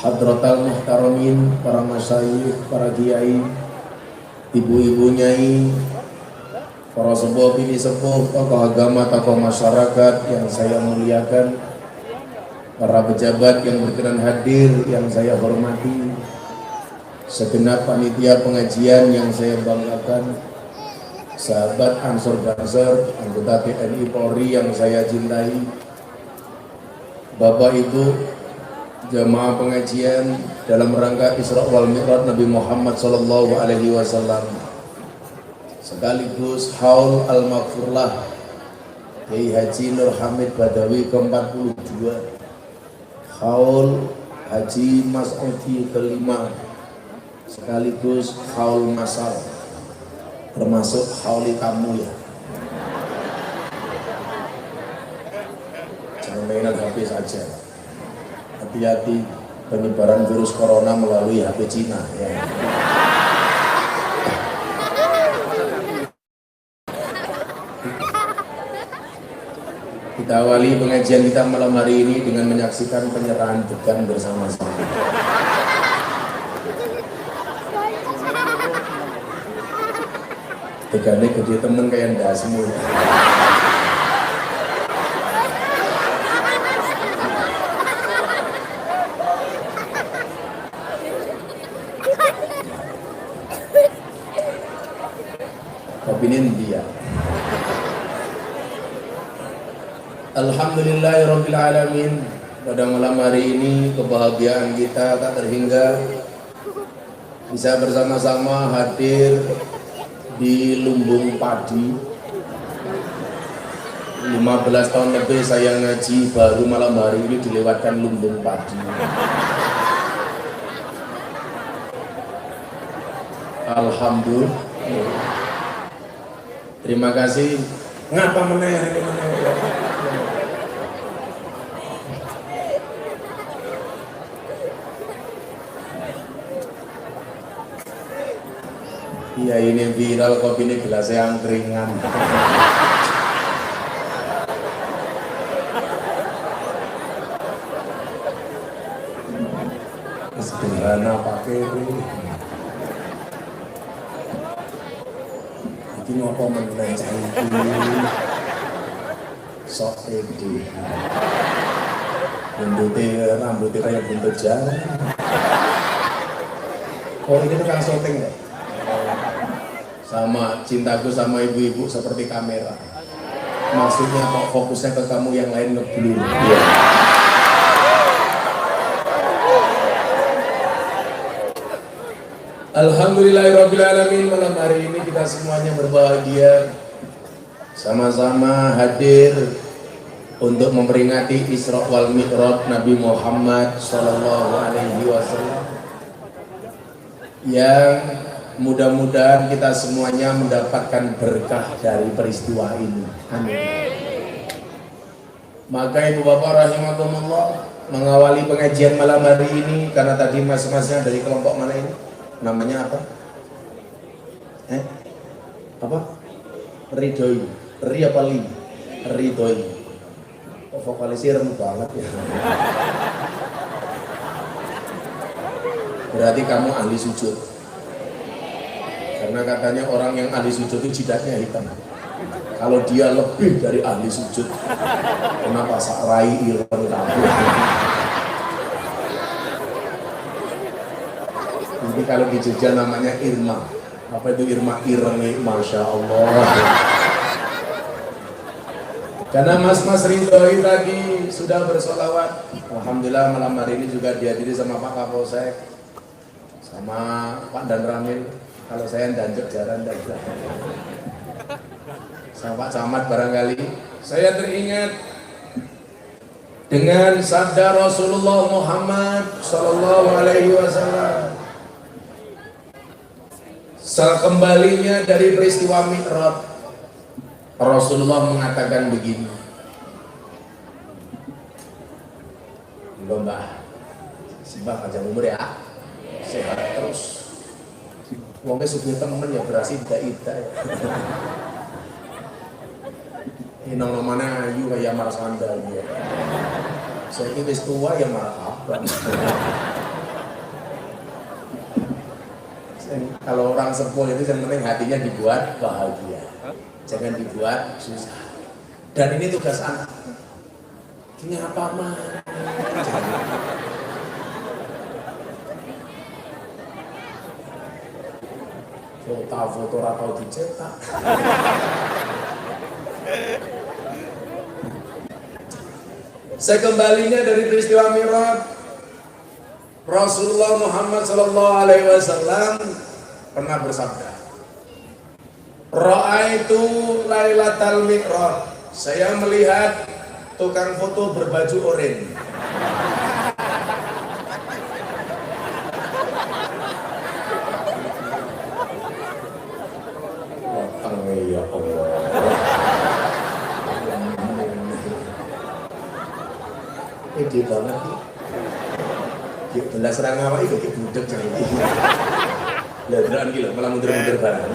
Hadratal muhtaramin, para masyayikh, para kiai, ibu-ibu nyai, para sepuh bini sepuh, tokoh agama, tokoh masyarakat yang saya muliakan, para pejabat yang berkenan hadir yang saya hormati, segenap panitia pengajian yang saya banggakan, sahabat Ansor Banser, anggota TNI Polri yang saya cintai, Bapak Ibu jamaah pengajian dalam rangka Isra wal Mi'raj Nabi Muhammad sallallahu alaihi wasallam, sekaligus haul al-maghfurlah Kiai Haji Nur Hamid Badawi ke-42, haul Haji Mas'udi ke-5, sekaligus haul masal, termasuk hauli kamu ya. Jangan mainan HP saja. Hati-hati penyebaran virus corona melalui HP Cina ya. Kita awali pengajian kita malam hari ini dengan menyaksikan penyerahan began bersama-sama. Tegane gede temen kayak ndasmu. Kopinin dia. Alhamdulillahirabbil alamin. Pada malam hari ini kebahagiaan kita tak terhingga bisa bersama-sama hadir di Lumbung Padi. 15 tahun lebih saya ngaji, baru malam hari ini dilewatkan Lumbung Padi. Alhamdulillah. Terima kasih. Ngapa meneh ini meneh? Iya, ini viral kopi ini gelasnya angkringan. Sederhana pakai ini. Ini apa mengenai ini sok ede rambutnya kayak buntut jalan. Oh ini tukang syuting ya? Sama cintaku sama ibu-ibu seperti kamera, maksudnya kok fokusnya ke kamu yang lain ngeblur ya. Alhamdulillahirabbil alamin. Malam hari ini kita semuanya berbahagia sama-sama hadir untuk memperingati Isra wal Mi'raj Nabi Muhammad sallallahu alaihi wasallam, yang mudah-mudahan kita semuanya mendapatkan berkah dari peristiwa ini. Amin. Maka ibu bapak rahimakumullah, mengawali pengajian malam hari ini, karena tadi mas-masnya dari kelompok mana ini? Namanya apa? Apa? Ridhoi. Ri apa li? Ridhoi. Oh, vokalisnya remuk banget ya. Berarti kamu ahli sujud. Karena katanya orang yang ahli sujud itu jidatnya hitam. Kalau dia lebih dari ahli sujud, kenapa sakrai ireng kamu? Jadi kalau di Jogja namanya Irma. Apa itu Irma? Ireng, Masya Allah. Karena mas-mas Ridhoi tadi sudah bersolawat, alhamdulillah malam hari ini juga dihadiri sama Pak Kapolsek, sama Pak Dan Ramil. Kalau saya danjok jaran dan sama Pak Camat barangkali. Saya teringat dengan sabda Rasulullah Muhammad sallallahu alaihi wasallam. Sekembalinya dari peristiwa Mi'raj, Rasulullah mengatakan begini. Mbak, simbah panjang umur ya, sehat terus. Wongnya sudah temen ya berasi ida-ida ya. Ini namanya ayu kayak Marsanda ya. Saya ini tua ya marah abang. Kalau orang sepuh itu yang penting hatinya dibuat bahagia, jangan dibuat susah. Dan ini tugas anak. Ini apa mah? Foto atau dicetak. Sekembalinya dari peristiwa Mi'raj, Rasulullah Muhammad SAW pernah bersabda, Ra'aitu Lailatal Mi'raj, saya melihat tukang foto berbaju oranye. Ya Allah. Ide banget nih. Ya belas orang awak itu kayak budek jadi. Lah beneran gila, malah mundur-mundur barang.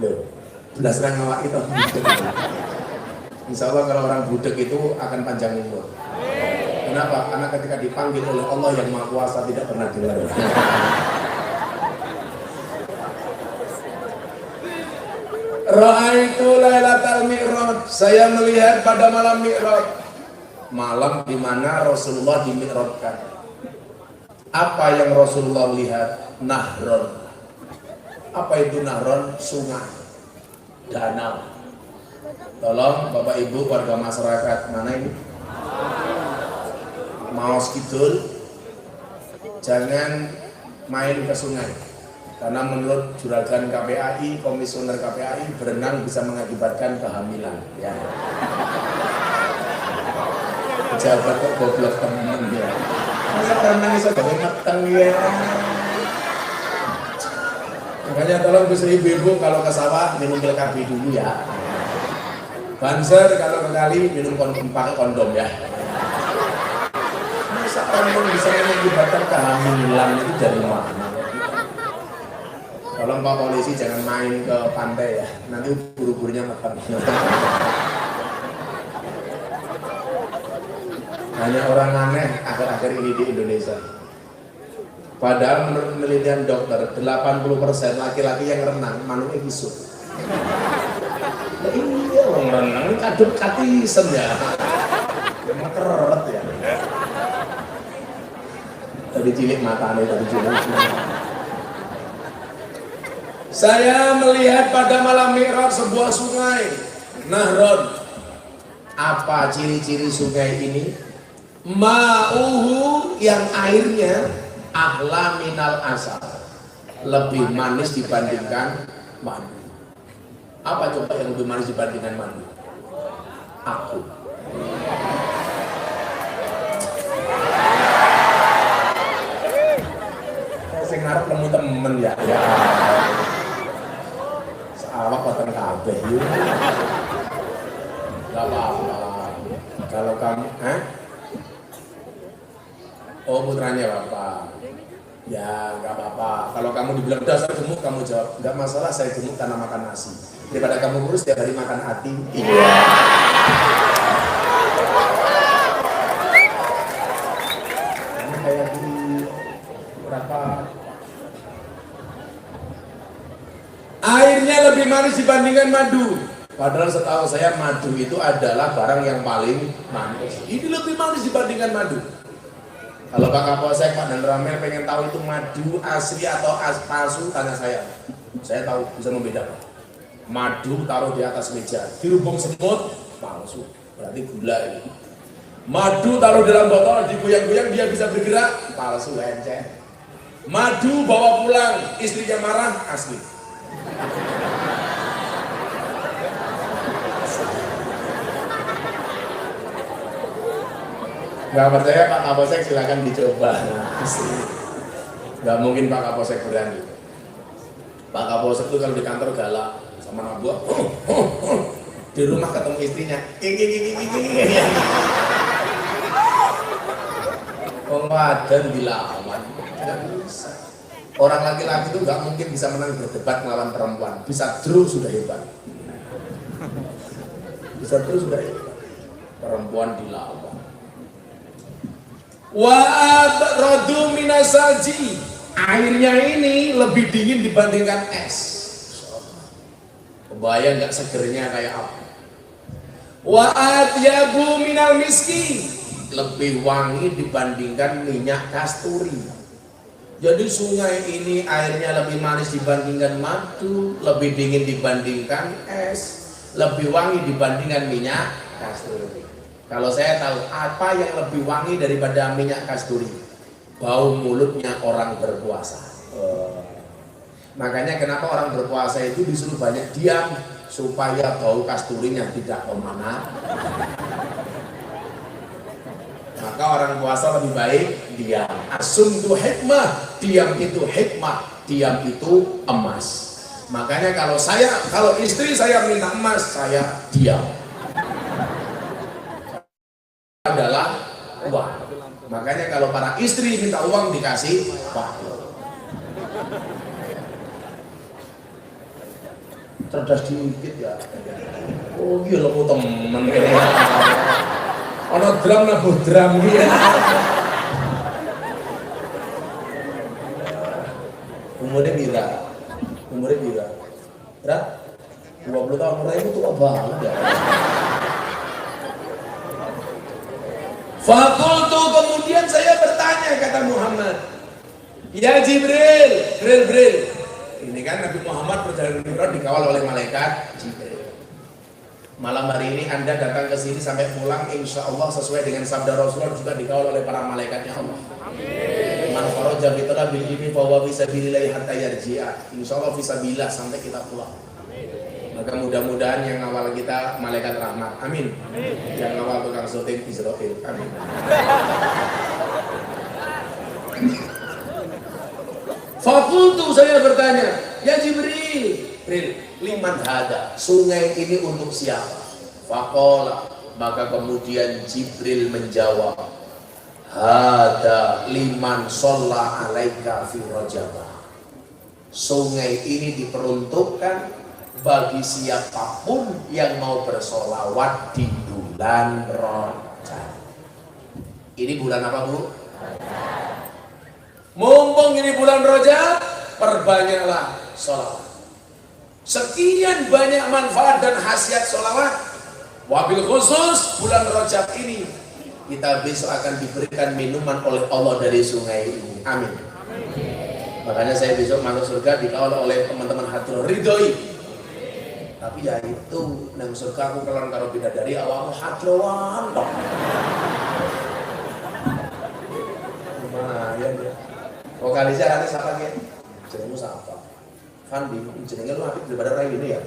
Loh, belas orang awak itu budek. Insya Allah kalau orang budek itu akan panjang umur. Kenapa? Karena ketika dipanggil oleh Allah yang Maha Kuasa tidak pernah dengar. Ra'aitu Lailatal Mi'raj, saya melihat pada malam Mi'raj, malam di mana Rasulullah dimi'rajkan. Apa yang Rasulullah lihat? Nahron. Apa itu nahron? Sungai, danau. Tolong Bapak Ibu warga masyarakat mana ini? Maos Kidul, jangan main ke sungai. Karena menurut juragan KPAI, komisioner KPAI, berenang bisa mengakibatkan kehamilan. Ya. Pejabat kok goblok temen ya. Masa berenang bisa gawe mateng ya. Makanya tolong bisa ibu-ibu kalau ke sawah minum pil KB dulu ya. Banser kalau ke kali minum pakai kondom ya. Masa kondom bisa mengakibatkan kehamilan itu dari mana? Tolong Pak Polisi jangan main ke pantai ya, nanti buru-burunya makan. Hanya orang aneh akhir-akhir ini di Indonesia. Padahal menurut penelitian dokter, 80% laki-laki yang renang manuknya kisut. Nah iya orang renang, ini kadut katisen ya. Emang keret ya. Tadi cilik matanya, tadi cilik. Saya melihat pada malam Mi'raj sebuah sungai, Nahron. Apa ciri-ciri sungai ini? Ma'uhu, yang airnya ahla minal asal, lebih manis dibandingkan madu. Apa coba yang lebih manis dibandingkan madu? Aku. Saya ngarep nemu temen ya. Awak potong kabeh yuk. Gak apa-apa. Kalau kamu, oh putranya Bapak. Ya gak apa-apa. Kalau kamu dibilang dasar gemuk, kamu jawab gak masalah, saya gemuk karena makan nasi. Daripada kamu kurus tiap hari makan hati. Iya. Ini kayak di berapa? Airnya lebih manis dibandingkan madu. Padahal setahu saya madu itu adalah barang yang paling manis. Ini lebih manis dibandingkan madu. Kalau Pak Kapolsek, Pak dan Ramel pengen tahu itu madu asli atau palsu, tanya saya. Saya tahu, bisa membedakan. Madu taruh di atas meja, dirubung semut, palsu. Berarti gula ini. Madu taruh dalam botol, digoyang-goyang dia bisa bergerak, palsu, enceh. Madu bawa pulang, istrinya marah, asli. Gak percaya Pak Kapolsek silakan dicoba. Gak mungkin Pak Kapolsek berani. Pak Kapolsek itu kalau di kantor galak sama Nabuah, di rumah ketemu istrinya, dan dilawan, tidak bisa. Orang laki-laki itu nggak mungkin bisa menang berdebat melawan perempuan. Bisa draw sudah hebat. Bisa draw sudah hebat. Perempuan dilawan. Wa abradu minasaji, airnya ini lebih dingin dibandingkan es. Kebayang nggak segernya kayak apa? Wa atyabu minal miski, lebih wangi dibandingkan minyak kasturi. Jadi sungai ini airnya lebih manis dibandingkan madu, lebih dingin dibandingkan es, lebih wangi dibandingkan minyak kasturi. Kalau saya tahu apa yang lebih wangi daripada minyak kasturi, bau mulutnya orang berpuasa. Makanya kenapa orang berpuasa itu disuruh banyak diam, supaya bau kasturinya tidak kemana. Maka orang puasa lebih baik diam. Asumtu hikmah, diam itu hikmah, diam itu emas. Makanya kalau istri saya minta emas, saya diam. Adalah uang. Makanya kalau para istri minta uang dikasih waktu. Cerdas dikit ya. Oh iya lo temen ini. Ono drum nabuh drum dia. Umurnya pira? Berapa? 20 tahun, umurnya itu tua banget ya. Fakultu, kemudian saya bertanya, kata Muhammad, ya Jibril. Ini kan Nabi Muhammad perjalanan Mi'raj dikawal oleh malaikat Jibril. Malam hari ini Anda datang ke sini sampai pulang, insya Allah sesuai dengan sabda Rasulullah juga dikawal oleh para malaikatnya Allah. Man faraja bi talabil ilmi fa huwa fi sabilillah hatta yarji'a. Insya Allah fisabilillah sampai kita pulang. Maka mudah-mudahan yang awal kita malaikat rahmat, amin. Yang awal tukang syuting Israfil, amin. Fakultu, saya bertanya, ya Jibril, liman hada, sungai ini untuk siapa? Fakola, maka kemudian Jibril menjawab, hada liman sholla alaika fi rajabah. Sungai ini diperuntukkan bagi siapapun yang mau bersolawat di bulan Rajab. Ini bulan apa, Bu? Mumpung ini bulan Rajab, perbanyaklah sholawat. Sekian banyak manfaat dan khasiat sholawat. Wabil khusus bulan Rajab ini, kita besok akan diberikan minuman oleh Allah dari sungai ini. Amin. Makanya saya besok masuk surga dikawal oleh teman-teman Hadrul Ridhoi. Tapi ya itu, nang surga aku kelan karo bidadari awakmu hadrowan dong. Lumayan ya. Vokalisnya nanti siapa ya? Jenengmu siapa? Fandi, jenengnya lu apik daripada Rai ini ya.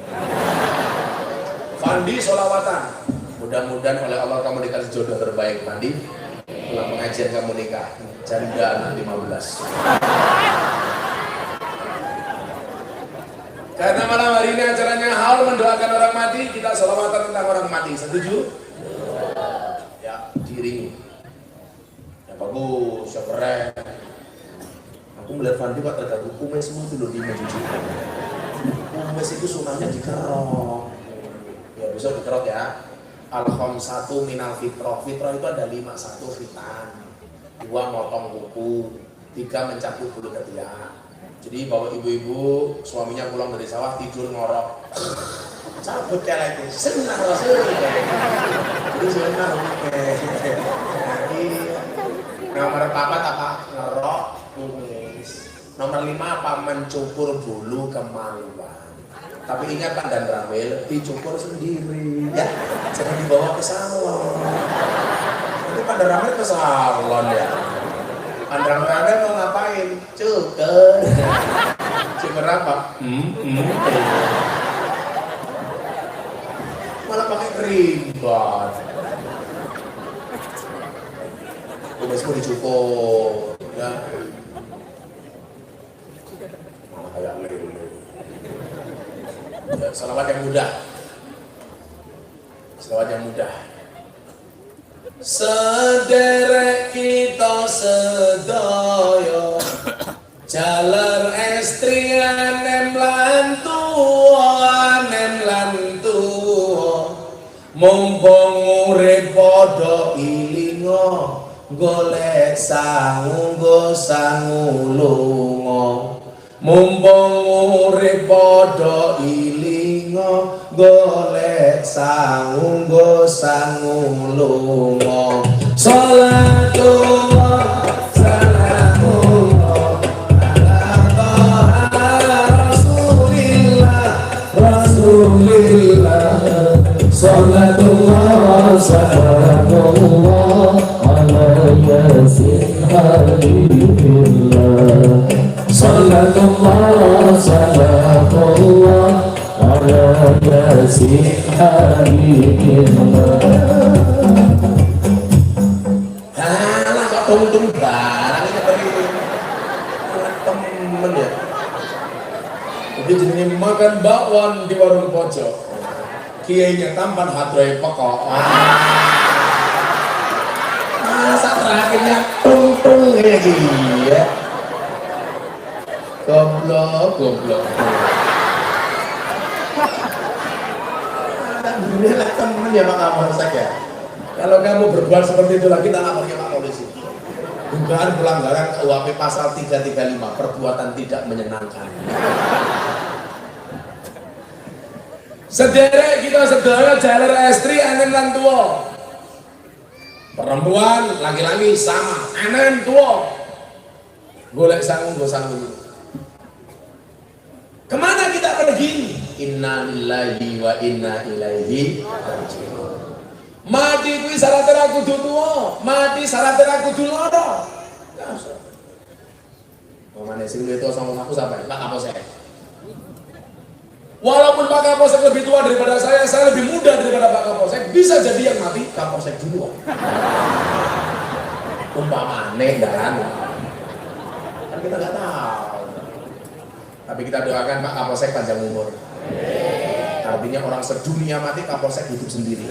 Fandi solawatan. Mudah-mudahan oleh Allah kamu dikasih jodoh terbaik, Fandi. Pulang pengajian kamu nikah, janda anak 15. Karena malam hari ini acaranya haul mendoakan orang mati, kita sholawatan tentang orang mati. Setuju? Ya, diiringi. Ya bagus, ya keren. Aku melihat Fandi Pak terganggu kumesmu itu loh di mencuci. Kumes itu sunahnya dikerok. Ya besok dikerok ya. Al-khamsatu minal fitrah. Fitrah itu ada 5. 1 khitan, 2 motong kuku, 3 mencabut bulu ketiak. Jadi bawa ibu-ibu suaminya pulang dari sawah tidur ngorok, cabut kayak itu senang rasanya. Jadi senang. Nomor 4 apa? Ngerok kumis. Nomor 5 apa? Mencukur bulu kemaluan. Tapi ingat Pak dan Ramil, dicukur sendiri ya, jangan dibawa ke salon. Nanti Pak dan Ramil ke salon ya. Pak dan Ramil mau ngapain? Cukur. Cukur apa? Malah pakai keribat. Kumismu dicukur ya. Malah kayak lele. Ya, salawat yang mudah. Salawat yang mudah. Sederek kita sedaya jalar estri anem lantu mumpung urip padha ilinga golek sangu nggo sangu lunga mumpung urip padha ilinga golek sangu nggo sangu lunga salatullah salamullah ala rasulillah salatullah salamullah ala yasin habibillah salatullah salamullah ala yasin habibillah. Alah kok tung-tung barang ini temen ya. Jadi jenenge makan bakwan di warung pojok. Kiainya tampan hadroe pokok. Masa terakhirnya tung-tung kayak gini ya. Goblok. Ini lah temen ya Pak Kapolsek ya. Kalau kamu berbuat seperti itu lagi, tak lapor ke Pak Polisi. Dugaan pelanggaran KUHP pasal 335, perbuatan tidak menyenangkan. Sederek kita sedaya jalan estri anen lan tua. Perempuan, laki-laki sama, anen tua. Golek sangu, go sangu. Kemana kita pergi? Inna lillahi wa inna ilaihi raji'un. Mati kuwi syaratnya kudu tuwa, mati syaratnya kudu loro. Ya usah. Pemane sing luwih tuwa sama aku sampai Pak Kapolsek. Walaupun Pak Kapolsek lebih tua daripada saya lebih muda daripada Pak Kapolsek, bisa jadi yang mati Kapolsek duluan. Umpamane dan kan kita nggak tahu. Tapi kita doakan Pak Kapolsek panjang umur. Artinya orang sedunia mati, Kapolsek hidup sendiri.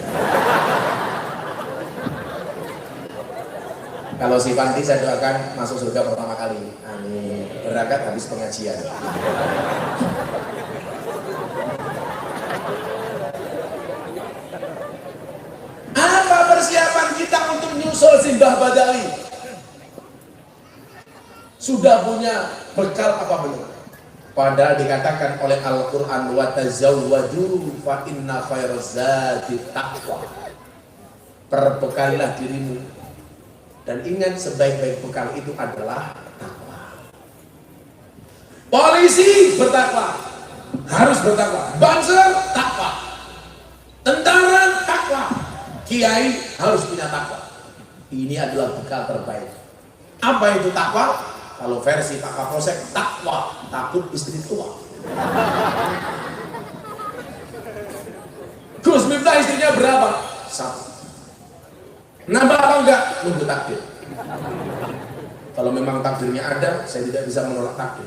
Kalau si Fanti saya doakan masuk surga pertama kali. Amin. Berangkat habis pengajian. Apa persiapan kita untuk nyusul Simbah Badawi? Sudah punya bekal apa belum? Padahal dikatakan oleh Al-Quran wa tazawwadu fa inna khairaz zadi taqwa. Perbekalilah dirimu dan ingat sebaik-baik bekal itu adalah takwa. Polisi bertakwa, harus bertakwa. Banser takwa, tentara takwa, kiai harus punya takwa. Ini adalah bekal terbaik. Apa itu takwa? Kalau versi Pak Kapolsek, takwa, takut istri tua. Gus Miftah istrinya berapa? 1. Nambah apa enggak? Nunggu takdir. Kalau memang takdirnya ada, saya tidak bisa menolak takdir.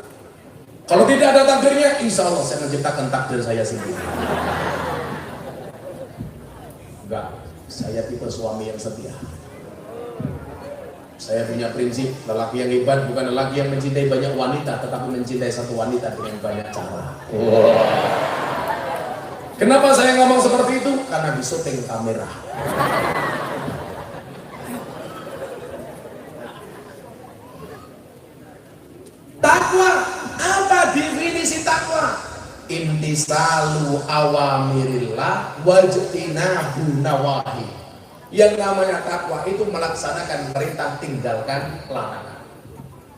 Kalau tidak ada takdirnya, insya Allah saya menciptakan takdir saya sendiri. Enggak, saya tipe suami yang setia. Saya punya prinsip, lelaki yang hebat bukan lelaki yang mencintai banyak wanita, tetapi mencintai satu wanita dengan banyak cara. Wow. Kenapa saya ngomong seperti itu? Karena di syuting kamera. Takwa, apa definisi takwa? Intisalu awamirillah wajtinabu nawahi. Yang namanya takwa itu melaksanakan perintah, tinggalkan larangan.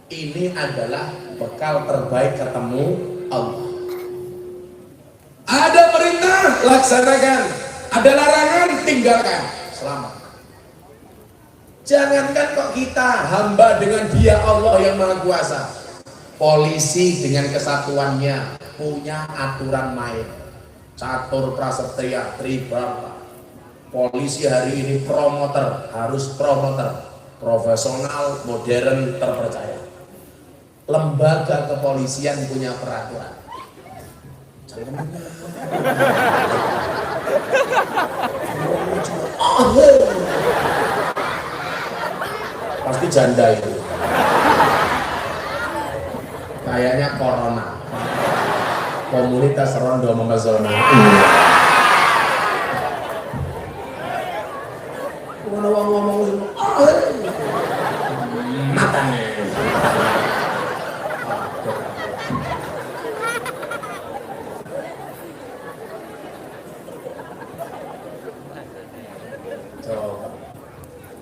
Ini adalah bekal terbaik ketemu Allah. Ada perintah, laksanakan. Ada larangan, tinggalkan. Selamat. Jangankan kok kita hamba dengan Dia Allah yang Maha Kuasa. Polisi dengan kesatuannya punya aturan main. Catur prasetya tribata. Polisi hari ini promoter, harus promoter, profesional, modern, terpercaya. Lembaga kepolisian punya peraturan. Pasti janda itu. Kayaknya corona. Komunitas rondo mempesona. ngomong matanya.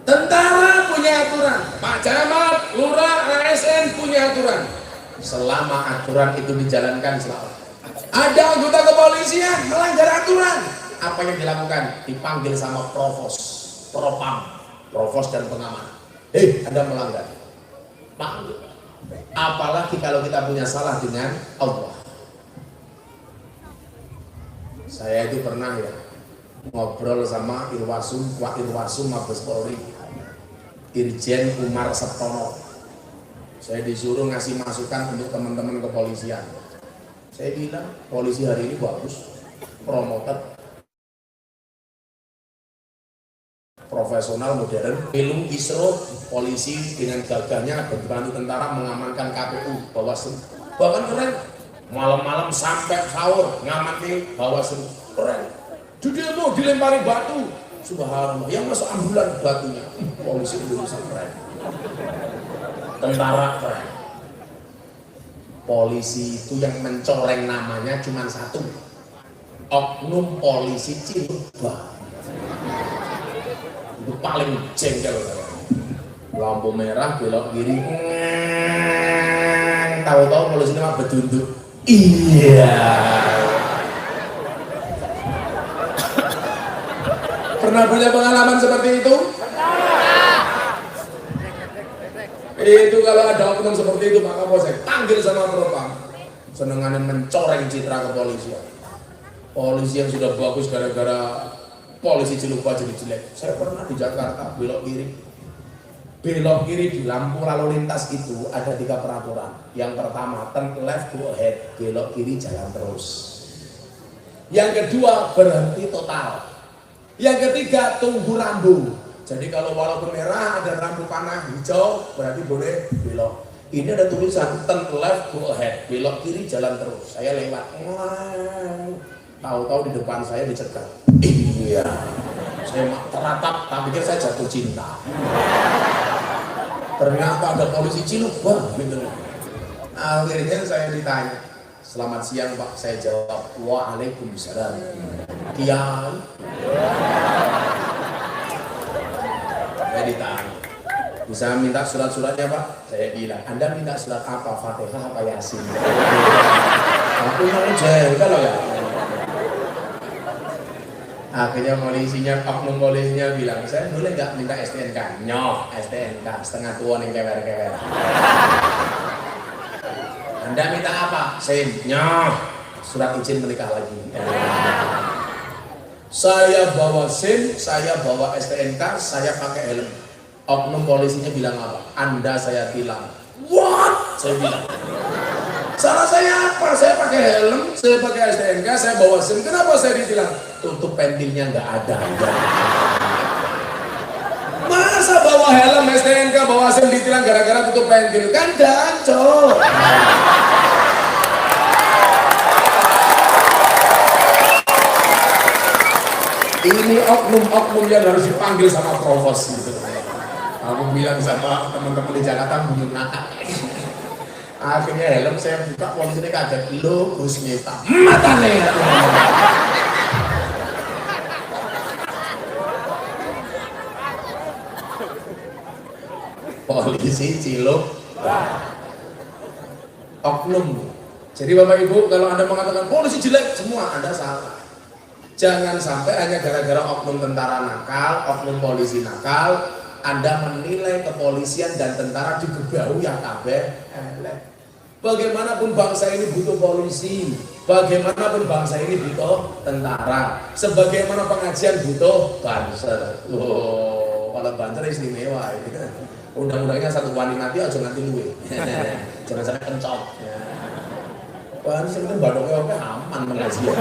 Tentara punya aturan, Pak Camat, Lurah, ASN punya aturan. Selama aturan itu dijalankan selalu. Ada anggota kepolisian melanggar aturan, apa yang dilakukan? Dipanggil sama provos, propam, provos dan pengaman. Anda melanggar. Panggil. Apalagi kalau kita punya salah dengan Allah. Saya itu pernah ya ngobrol sama Irwasum, Wak Irwasum Mabes Polri, Irjen Umar Septono. Saya disuruh ngasih masukan untuk teman-teman kepolisian. Saya bilang polisi hari ini bagus, promoted, profesional, modern. Film Isro, polisi dengan gagahnya berbantu tentara mengamankan KPU, Bawaslu. Bahkan keren, malam-malam sampai sahur ngamati Bawaslu, keren. Judul mau dilempari batu, subhanallah, yang masuk ambulan batunya. Polisi Indonesia keren, tentara keren. Polisi itu yang mencoreng namanya cuma satu, oknum polisi Cilubang. Itu paling jengkel. Lampu merah belok kiri, tahu-tahu polisi mah bedunduk. Iya. Pernah punya pengalaman seperti itu? Itu kalau ada oknum seperti itu maka mau saya panggil sama propam. Senengannya mencoreng citra kepolisian. Polisi yang sudah bagus gara-gara polisi Cilubang jadi jelek. Saya pernah di Jakarta belok kiri. Belok kiri di lampu lalu lintas itu ada 3 peraturan. Yang pertama, turn left go ahead, belok kiri jalan terus. Yang kedua, berhenti total. Yang ketiga, tunggu rambu. Jadi kalau walaupun merah ada rambu panah hijau berarti boleh belok. Ini ada tulisan turn left go ahead, belok kiri jalan terus. Saya lewat, tahu-tahu di depan saya dicegat. Iya, saya teratap, tak pikir saya jatuh cinta. Ternyata ada polisi Cilubang gitu. Akhirnya saya ditanya, selamat siang Pak. Saya jawab, waalaikumsalam. Kiai. Saya ditanya, bisa minta surat-suratnya Pak? Saya bilang, Anda minta surat apa? Fatihah apa Yasin? Aku yang jengkel loh ya. Akhirnya oknum polisinya bilang, saya boleh nggak minta STNK? Nyoh, STNK, setengah tua nih kewer-kewer. Anda minta apa? SIM? Nyoh, surat izin menikah lagi. Saya bawa SIM, saya bawa STNK, saya pakai helm. Oknum polisinya bilang apa? Anda saya tilang. What? Saya bilang. Salah saya apa? Saya pakai helm, saya pakai STNK, saya bawa SIM. Kenapa saya ditilang? Tutup pentilnya nggak ada. Masa bawa helm, STNK, bawa SIM ditilang gara-gara tutup pentil? Kan gancol. Ini oknum-oknum yang harus dipanggil sama provos gitu. Aku bilang sama teman-teman di Jakarta bunyi nakal. Akhirnya helm saya buka, polisi ini kaget, lo Gus Miftah matane. Polisi Cilubang, oknum. Jadi Bapak Ibu, kalau Anda mengatakan polisi jelek, semua Anda salah. Jangan sampai hanya gara-gara oknum tentara nakal, oknum polisi nakal, Anda menilai kepolisian dan tentara digebau yang kabeh elek. Bagaimanapun bangsa ini butuh polisi, bagaimanapun bangsa ini butuh tentara, sebagaimana pengajian butuh banser. Kalau banser istimewa ini kan. Undang-undangnya satu wani mati aja nganti luwe. Jangan sampai kencot. Banser itu badoknya oke aman pengajian.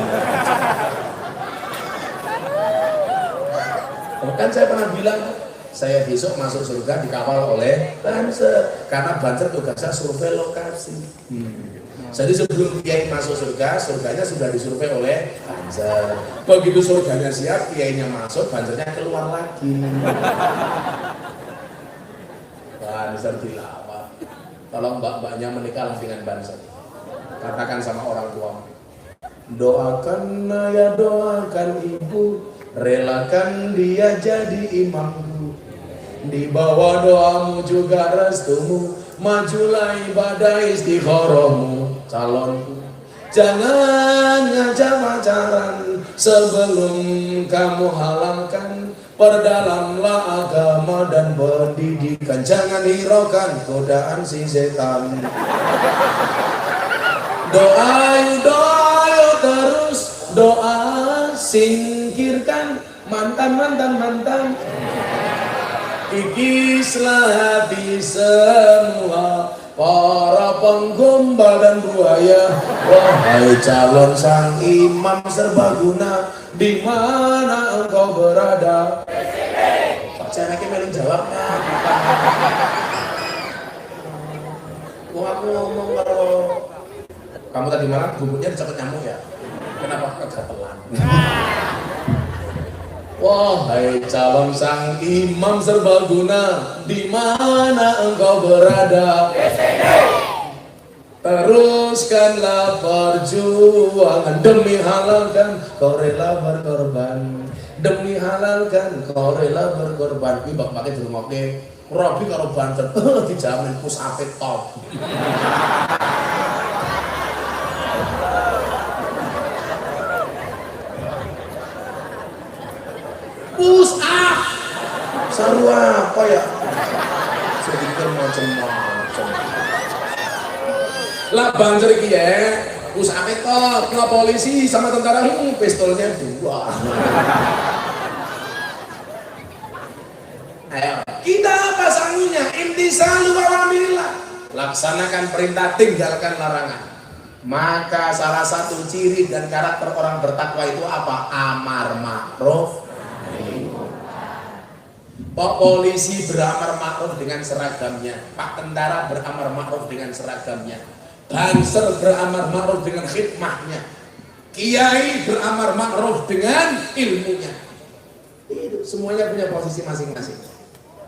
Kan saya pernah bilang, saya besok masuk surga dikawal oleh Banser, karena Banser tugasnya survei lokasi. Jadi sebelum kiai masuk surga, surganya sudah disurvei oleh Banser. Begitu surganya siap, kiainya masuk, Bansernya keluar lagi. Banser dilawat. Tolong mbak-mbaknya menikahlah dengan Banser. Katakan sama orang tua, doakan ayah, doakan ibu, relakan dia jadi imamku. Di bawah doamu juga restumu, majulah ibadah istikharahmu calonku. Jangan ngajak pacaran sebelum kamu halalkan. Perdalamlah agama dan pendidikan, jangan hiraukan godaan si setan. Doa terus, doa singkirkan mantan. Kikislah hati semua para penggombal dan buaya. Wahai calon sang imam serbaguna, di mana engkau berada? Caranya melin jawabnya. Aku ngomong kalau kamu tadi malam bumbunya dicopot nyamuk ya? Kenapa kegatelan? Wahai calon sang imam serbaguna, di mana engkau berada? Teruskanlah perjuangan demi halalkan, kau rela berkorban. Demi halalkan, kau rela berkorban. Ini bak pakai dulu ngoke. Robi kalau Banser, dijamin pusapet top. Saru apa ya? Sedikit macam-macam. Lah Banser iki ya, pusake top, ke polisi sama tentara pistolnya 2. Ayo, kita apa sangunya? Imtisalu awamirillah. Laksanakan perintah, tinggalkan larangan. Maka salah satu ciri dan karakter orang bertakwa itu apa? Amar ma'ruf. Pak polisi beramar ma'ruf dengan seragamnya, Pak tentara beramar ma'ruf dengan seragamnya, Banser beramar ma'ruf dengan khidmahnya, kiai beramar ma'ruf dengan ilmunya. Itu semuanya punya posisi masing-masing.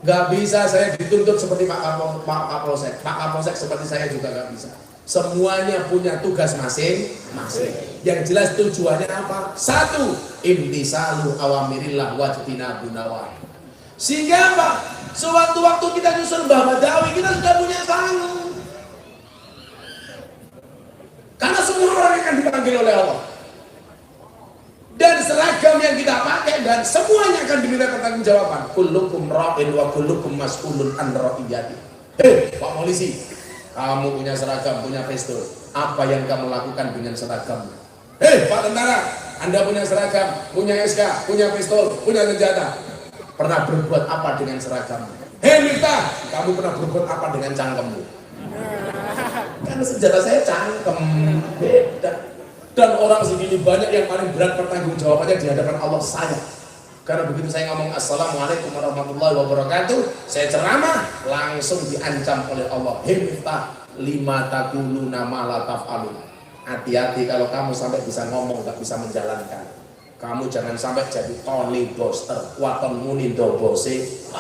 Gak bisa saya dituntut seperti Pak Kapolsek, Pak Kapolsek seperti saya juga gak bisa. Semuanya punya tugas masing-masing. Yang jelas tujuannya apa? 1. Imtisalu awamirillah wajtinabun nawahi. Sehingga apa? Sewaktu-waktu kita nyusun Mbah Badawi, kita sudah punya sangu. Karena semua orang akan dipanggil oleh Allah. Dan seragam yang kita pakai dan semuanya akan diminta pertanggungjawaban. Kullukum ra'in wa kullukum mas'ulun an ra'iyati. Hei, Pak polisi, kamu punya seragam, punya pistol. Apa yang kamu lakukan dengan seragam? Hei, Pak tentara, Anda punya seragam, punya SK, punya pistol, punya senjata. Pernah berbuat apa dengan seragam? Hei Miftah, kamu pernah berbuat apa dengan cangkemmu? Karena senjata saya cangkem, beda. Dan orang segini banyak yang paling berat pertanggungjawabannya di hadapan Allah saya. Karena begitu saya ngomong Assalamualaikum warahmatullahi wabarakatuh, saya ceramah, langsung diancam oleh Allah. Hei Miftah, lima taquluna ma la taf'alun. Hati-hati kalau kamu sampai bisa ngomong, gak bisa menjalankan. Kamu jangan sampai jadi Tony Boster, waton muni dobose,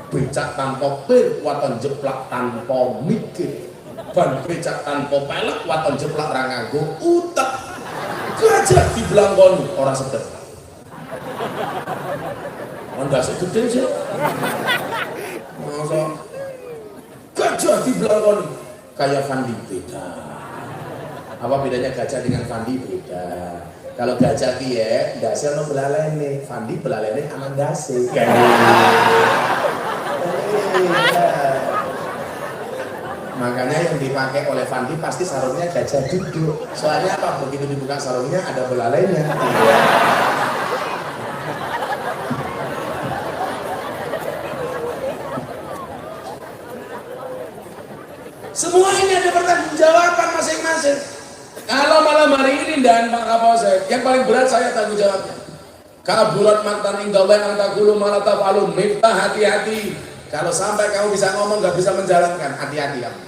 becak tanpa pil, waton jeplak tanpa mikir, ban becak tanpa pelek, waton jeplak rangago utak, gajah di belangkoni orang sedek. Anda segede sih, masa gajah di belangkoni kayak Fandi beda. Apa bedanya gajah dengan Fandi? Beda. Kalau gajah kiye, dasi ono belalene, Fandi belalene aman dasi. Makanya yang dipakai oleh Fandi pasti sarungnya gajah duduk. Soalnya apa? Begitu dibuka sarungnya ada belalainya. Semua ini ada pertanggungjawaban masing-masing. Kalau malam hari ini dan Pak Kapolsek, yang paling berat saya tanggung jawabnya. Kaburat mantan inggawen antakulu malataf alun. Miftah, hati-hati. Kalau sampai kamu bisa ngomong gak bisa menjalankan, hati-hati kamu.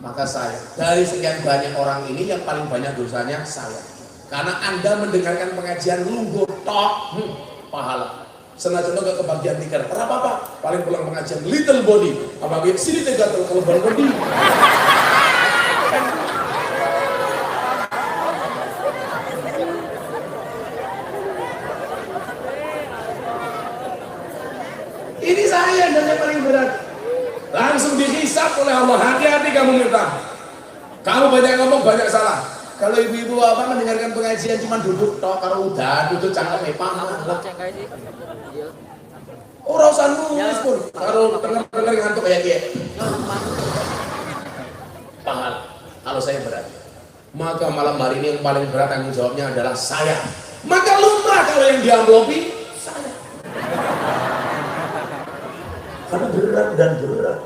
Maka saya, dari sekian banyak orang ini yang paling banyak dosanya saya. Karena Anda mendengarkan pengajian lungguh tok, pahala. Senajan gak kebagian tikar, apa-apa. Paling pulang pengajian little body, apalagi sini tiga kalau body. Ini saya dan yang paling berat. Langsung dihisap oleh Allah. Hati-hati kamu minta. Kamu banyak ngomong, banyak salah. Kalau ibu-ibu apa mendengarkan pengajian cuma duduk tok, kalau udah duduk cangkem paham. Ora usah nulis pun. Kalau dengar ngantuk kayak dia. Paham. Kalau saya berat. Maka malam hari ini yang paling berat tanggung jawabnya adalah saya. Maka lumrah kalau yang diamplopi saya. Karena berat dan berat.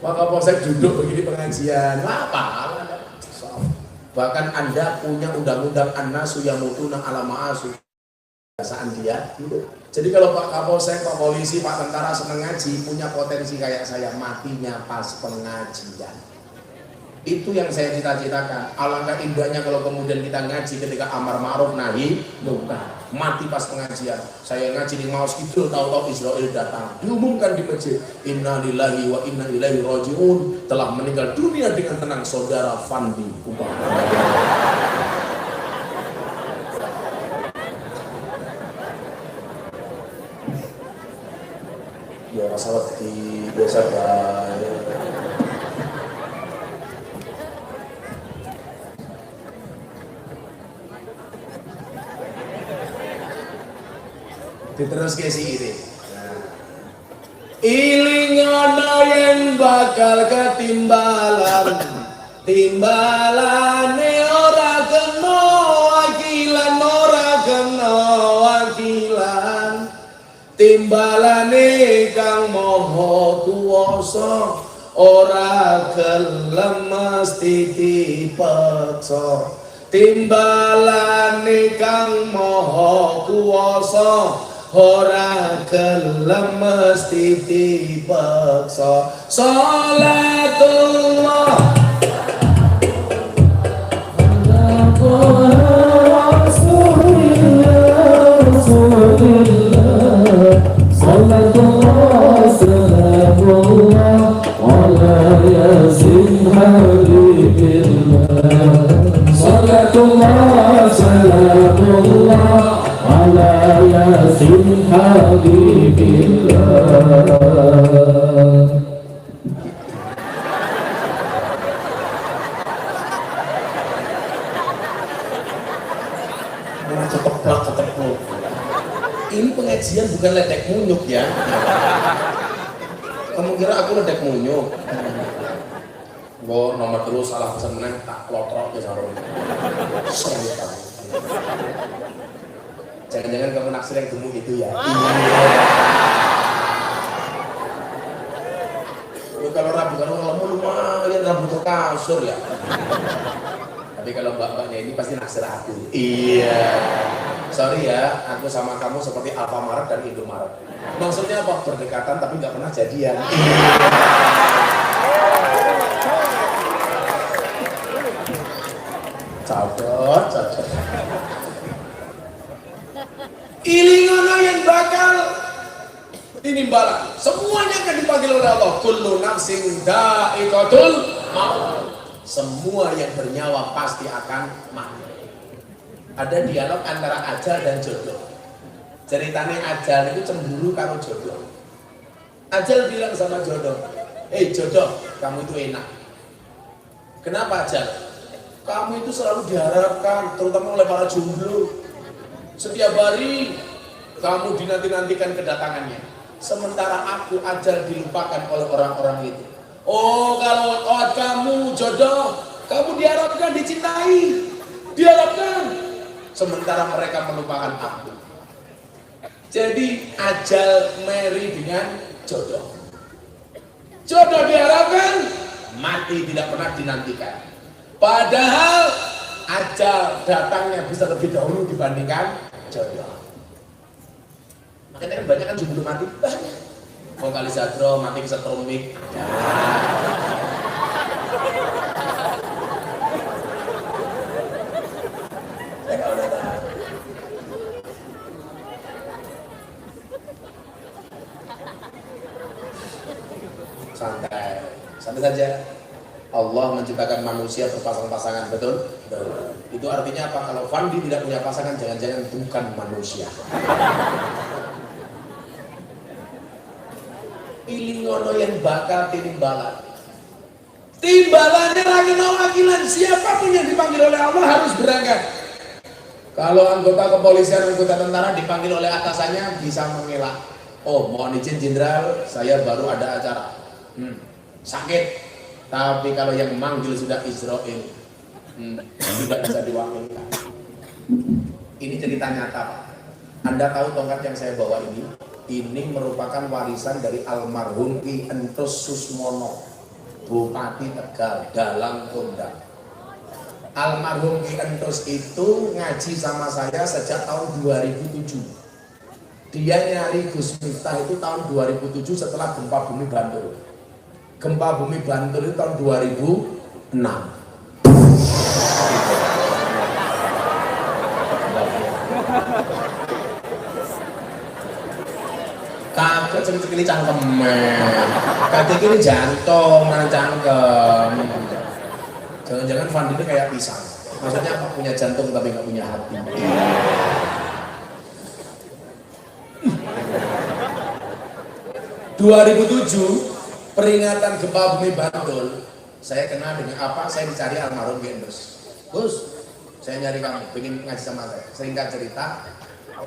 Maka kalau saya duduk begini pengajian, apa? Bahkan Anda punya undang-undang an-nasu yamutuna ala ma'asu. Kebiasaan dia. Jadi kalau Pak Kapolsek, Pak Polisi, Pak Tentara seneng ngaji, punya potensi kayak saya, matinya pas pengajian. Itu yang saya cita-citakan. Alangkah indahnya kalau kemudian kita ngaji ketika amar ma'ruf nahi munkar. Mati pas pengajian. Saya ngaji di Maus Kidul, tahu-tahu Israel datang. Diumumkan di masjid, inna lillahi wa inna ilaihi raji'un, telah meninggal dunia dengan tenang saudara Fandi Umar. Ya masalah di biasa baik. Terus ke si ini. Iling ana yang bakal ketimbalan, timbalane ora kena wakilan, ora kena wakilan. Timbalane kang maha kuwasa, ora gelem mesti dipaksa. Timbalane kang maha kuwasa, ora gelem mesti dipaksa. Salatullah ala Rasulillah, salatullah salamullah ala yasin habibillah. Salatullah salamullah ala yasin habibillah. Ini pengajian bukan ledek munyuk ya. Kamu kira aku ledek munyuk? Gua nomor terus salah pesan menang tak lotrok ya sarung. Jangan-jangan kamu naksir yang gemuk itu ya? Kalau lumayan rambut kasur ya. Tapi kalau mbak-mbaknya ini pasti naksir aku. Iya. Sorry ya, aku sama kamu seperti Alfamaret dan Indomaret. Maksudnya apa? Berdekatan tapi nggak pernah jadian. Cocok. Ilingono yang bakal tinimbalan. Semuanya akan dipanggil oleh Allah. Kullu nafsin dha'iqatul maut. Semua yang bernyawa pasti akan mati. Ada dialog antara ajal dan jodoh. Ceritanya ajal itu cemburu karo jodoh. Ajal bilang sama jodoh, jodoh, kamu itu enak. Kenapa ajal? Kamu itu selalu diharapkan, terutama oleh para jomblo. Setiap hari kamu dinanti-nantikan kedatangannya. Sementara aku ajal dilupakan oleh orang-orang itu. Oh, kalau kamu jodoh, kamu diharapkan dicintai, diharapkan. Sementara mereka melupakan aku. Jadi ajal marry dengan jodoh. Jodoh diharapkan, mati tidak pernah dinantikan. Padahal ajal datangnya bisa lebih dahulu dibandingkan jodoh. Makanya kan banyak kan jomblo mati banyak. Mau kali sadro mati kesetrumik. santai saja. Allah menciptakan manusia berpasang-pasangan, betul? Itu artinya apa? Kalau Fandi tidak punya pasangan, jangan-jangan bukan manusia. Pilih ngono yang bakal timbalan. Timbalannya lagi wakilan, siapapun yang dipanggil oleh Allah harus berangkat. Kalau anggota kepolisian, anggota tentara dipanggil oleh atasannya bisa mengelak. Oh, mohon izin jenderal, saya baru ada acara. Sakit. Tapi kalau yang manggil sudah Israel, tidak bisa diwakilkan. Ini cerita nyata, Pak. Anda tahu tongkat yang saya bawa ini? Ini merupakan warisan dari almarhum Ki Entus Susmono, Bupati Tegal, Dalang Kondang. Almarhum Ki Entus itu ngaji sama saya sejak tahun 2007. Dia nyari Gus Miftah itu tahun 2007 setelah gempa bumi Bantul. Gempa bumi Bantul itu tahun 2006. Kaget cengkek cangkem, kaget ini jantung, mana cangkem. Jangan-jangan Fandi ini kayak pisang. Maksudnya apa? Punya jantung tapi nggak punya hati. 2007 peringatan gempa bumi Bantul, saya kenal dengan apa? Saya dicari almarhum Gendus. Gus, saya nyari kamu, pengen ngaji sama saya. Singkat cerita,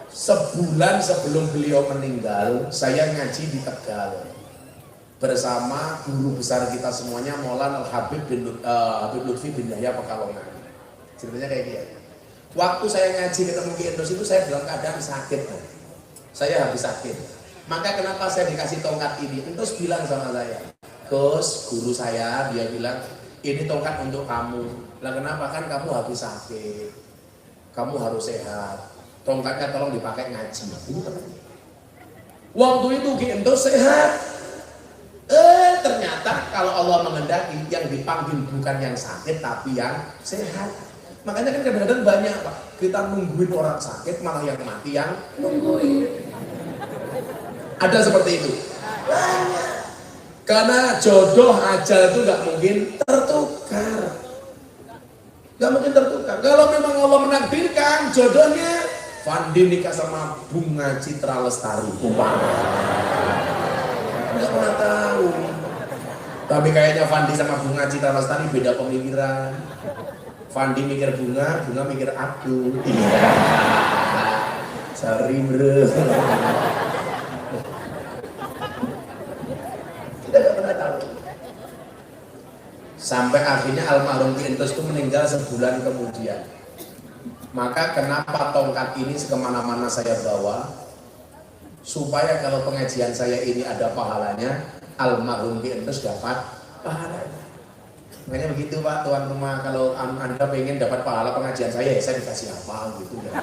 sebulan sebelum beliau meninggal, saya ngaji di Tegal bersama guru besar kita semuanya, Maulana Habib Lutfi bin Yahya Pekalongan. Ceritanya kayak gini. Waktu saya ngaji ketemu Gendus itu saya dalam keadaan sakit, saya habis sakit. Maka kenapa saya dikasih tongkat ini? Terus bilang sama saya, Gus, guru saya, dia bilang, ini tongkat untuk kamu. Lah kenapa? Kan kamu habis sakit, kamu harus sehat. Tongkatnya tolong dipakai ngaji. Waktu itu Gendus sehat. Ternyata kalau Allah menghendaki, yang dipanggil bukan yang sakit tapi yang sehat. Makanya kan kadang-kadang banyak, Pak, kita nungguin orang sakit, malah yang mati yang nungguin. Ada seperti itu. Karena jodoh ajal itu nggak mungkin tertukar. Nggak mungkin tertukar. Kalau memang Allah menakdirkan jodohnya Fandi nikah sama Bunga Citra Lestari, nggak pernah tahu. Tapi kayaknya Fandi sama Bunga Citra Lestari beda pemikiran. Fandi mikir bunga, bunga mikir aku. Sorry bro. Sampai akhirnya almarhum Ki Entus itu meninggal sebulan kemudian. Maka kenapa tongkat ini kemana-mana saya bawa? Supaya kalau pengajian saya ini ada pahalanya, almarhum Ki Entus dapat pahalanya. Makanya begitu Pak, tuan rumah, kalau Anda pengen dapat pahala pengajian saya, ya saya dikasih apa gitu ya.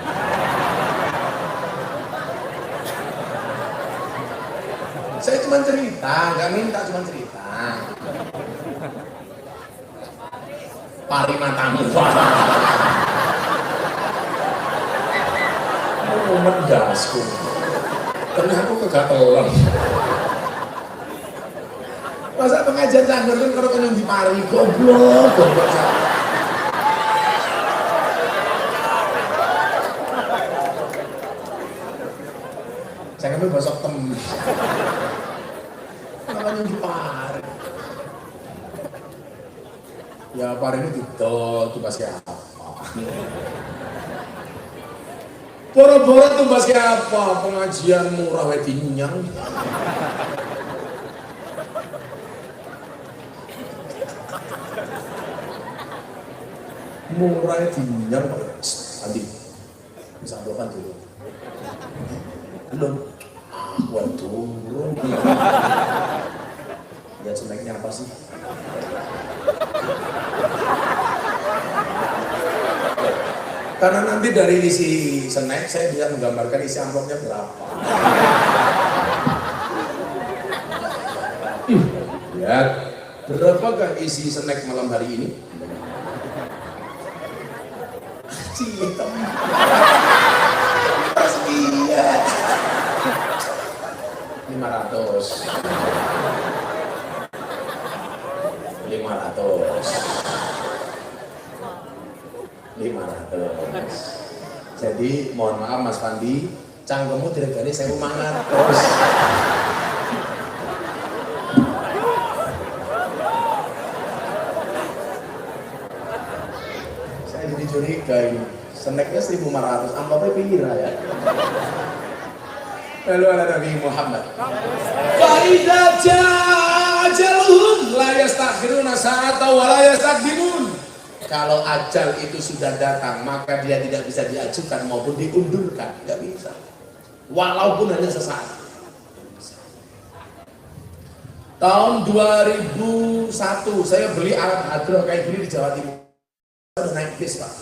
Saya cuma cerita, nggak minta, cuma cerita. Pari matamu, mendasku, ternyata aku kegatelan. Masa pengajian sanggur kan kalau kena di pari, goblok. Saya ngambil besok tem. Namanya di pari. Ya pari ini gitu, tumbas siapa? Boro-boro tumbas siapa? Pengajian murah wedinyang. Murah wedinyang, Andi. Bisa ambilkan dulu. Belum. Waduh. Ya snacknya apa sih? Karena nanti dari isi snack saya bisa menggambarkan isi amplopnya berapa. Lihat, berapakah isi snack malam hari ini? Hitam. Sekian. 500. 500. Jadi mohon maaf Mas Fandi, cangkemmu diregani 1.500. Saya jadi curiga ini, snacknya 1.500, amplopnya pira ya. Lalu ala Nabi Muhammad. Fa'idza jaa ajaluhum la yastakhiruna sa'atan wa la yastaqdimun. Kalau ajal itu sudah datang, maka dia tidak bisa diajukan maupun diundurkan, tidak bisa. Walaupun hanya sesaat. Tahun 2001 saya beli alat hadroh kayak gini di Jawa Timur. Saya naik bis Pak.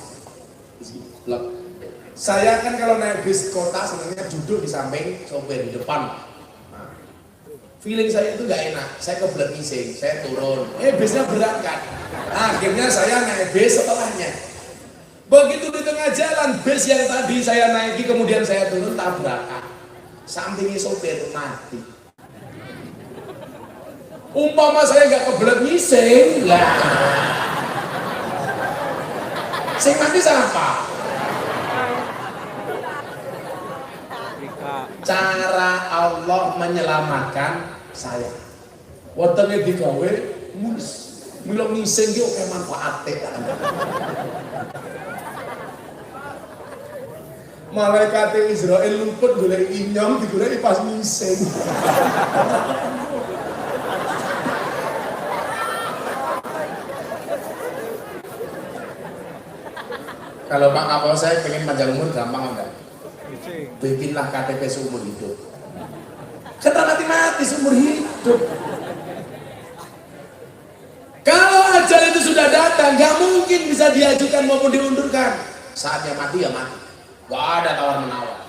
Saya kan kalau naik bis kota sebenarnya duduk di samping sopir di depan. Nah, feeling saya itu nggak enak. Saya kebelet ngising, saya turun. Bisnya berangkat. Akhirnya saya naik bis setelahnya. Begitu di tengah jalan, bis yang tadi saya naiki kemudian saya turun tabrakan. Sampingnya sopir mati. Umpama saya nggak kebelet ngising, lah. Sing mati siapa? Cara Allah menyelamatkan saya. Wetenge digawe mulus. Milo ngising ki oke manfaate. Malaikat Israel luput golek inyong digoleki pas ngising. Kalau Pak Kapolsek pengen panjang umur gampang enggak? Bikinlah KTP seumur hidup. Kita mati seumur hidup. Kalau ajal itu sudah datang, nggak mungkin bisa diajukan maupun diundurkan. Saatnya mati ya mati. Gak ada tawar menawar.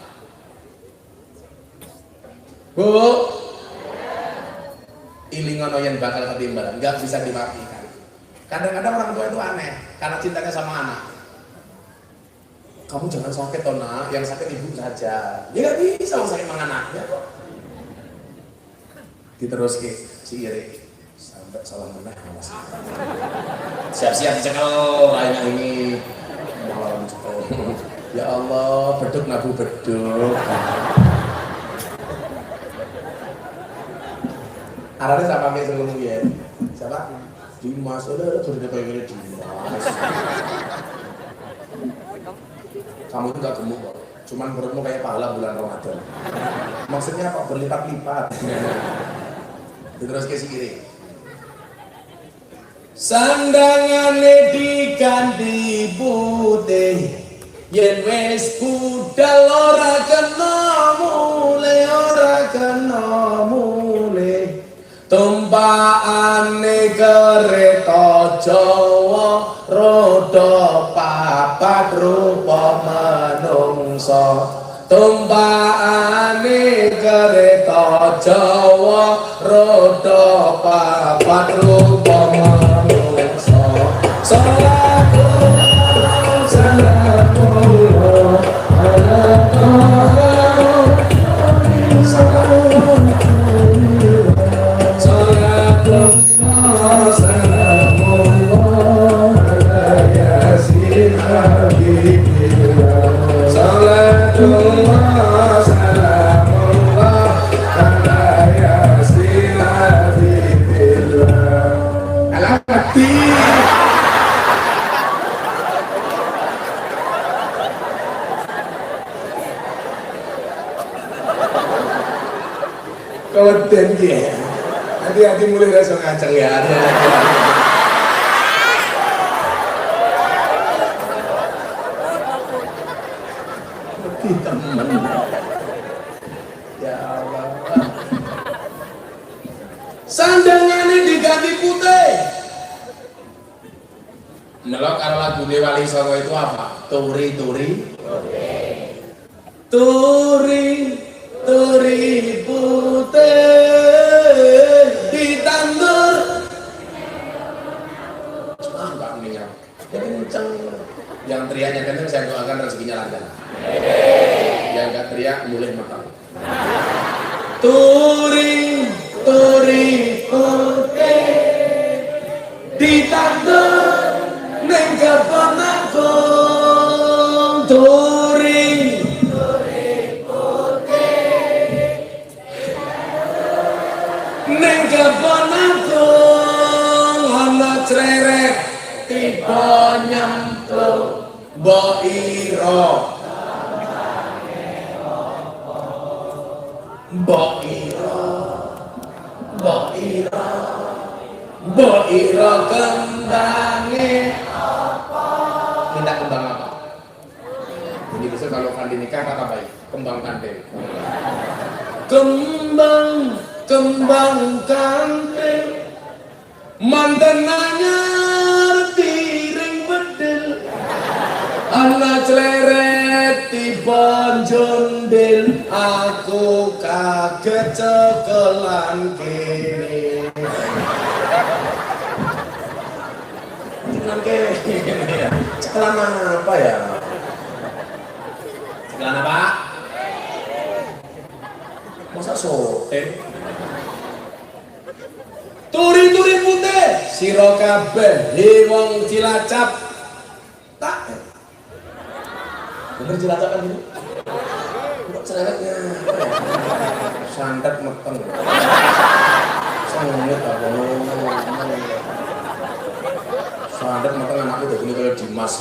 Bu, ilingono yang bakal ketimbalan, nggak bisa dimaafkan. Kadang-kadang orang tua itu aneh, karena cintanya sama anak. Kamu jangan sakit toh nak, yang sakit ibu saja. Ya nggak bisa orang sakit sama anaknya kok. Diterus ke si iri sampai salah meneh awas. Siap-siap dicekel lainnya ini malam cekel. Ya Allah, beduk nabu beduk. Arahnya sama kayak sebelum ya. Siapa? Dimas, udah tuh kayak gini Dimas. Kamu itu gak gemuk kok, cuman perutmu kayak pahala bulan Ramadan. Maksudnya apa? Berlipat-lipat. Terus ke kiri. Sandangane diganti putih, yen wis budal ora kena mule, tumpakane kereta Jawa roda papat rupa manungsa. Tumpakane kereta Jawa roda papat rupa manungsa. Salatullah salamullah ala keweden dia. Hati-hati mulai rasa ngaceng ya. Temen. Ya Allah. Sandangane diganti putih. Nelok karo lagu Wali Songo itu apa? Turi putih ditandur. Enggak minyak. Kenceng. Yang teriaknya kenceng saya doakan rezekinya lancar. Yang enggak teriak mulai makan. Turi putih ditandur. ning kebon agung ana creret tiba nyemplung mbok ira mbok ira mbok ira mbok ira kembange apa minta kembang apa jadi besok kalau Fandi nikah kata baik kembang kandil kembang kandil manten anyar tiring bedil ana cleret tiba jondil aku kaget cekelan kene cekelan kene cekelan apa ya cekelan apa masa soten turi-turi putih sira kabeh wong Cilacap tak bener Cilacap kan ini kok ceretnya santet meteng sanget apa santet meteng anakku udah gini kayak Dimas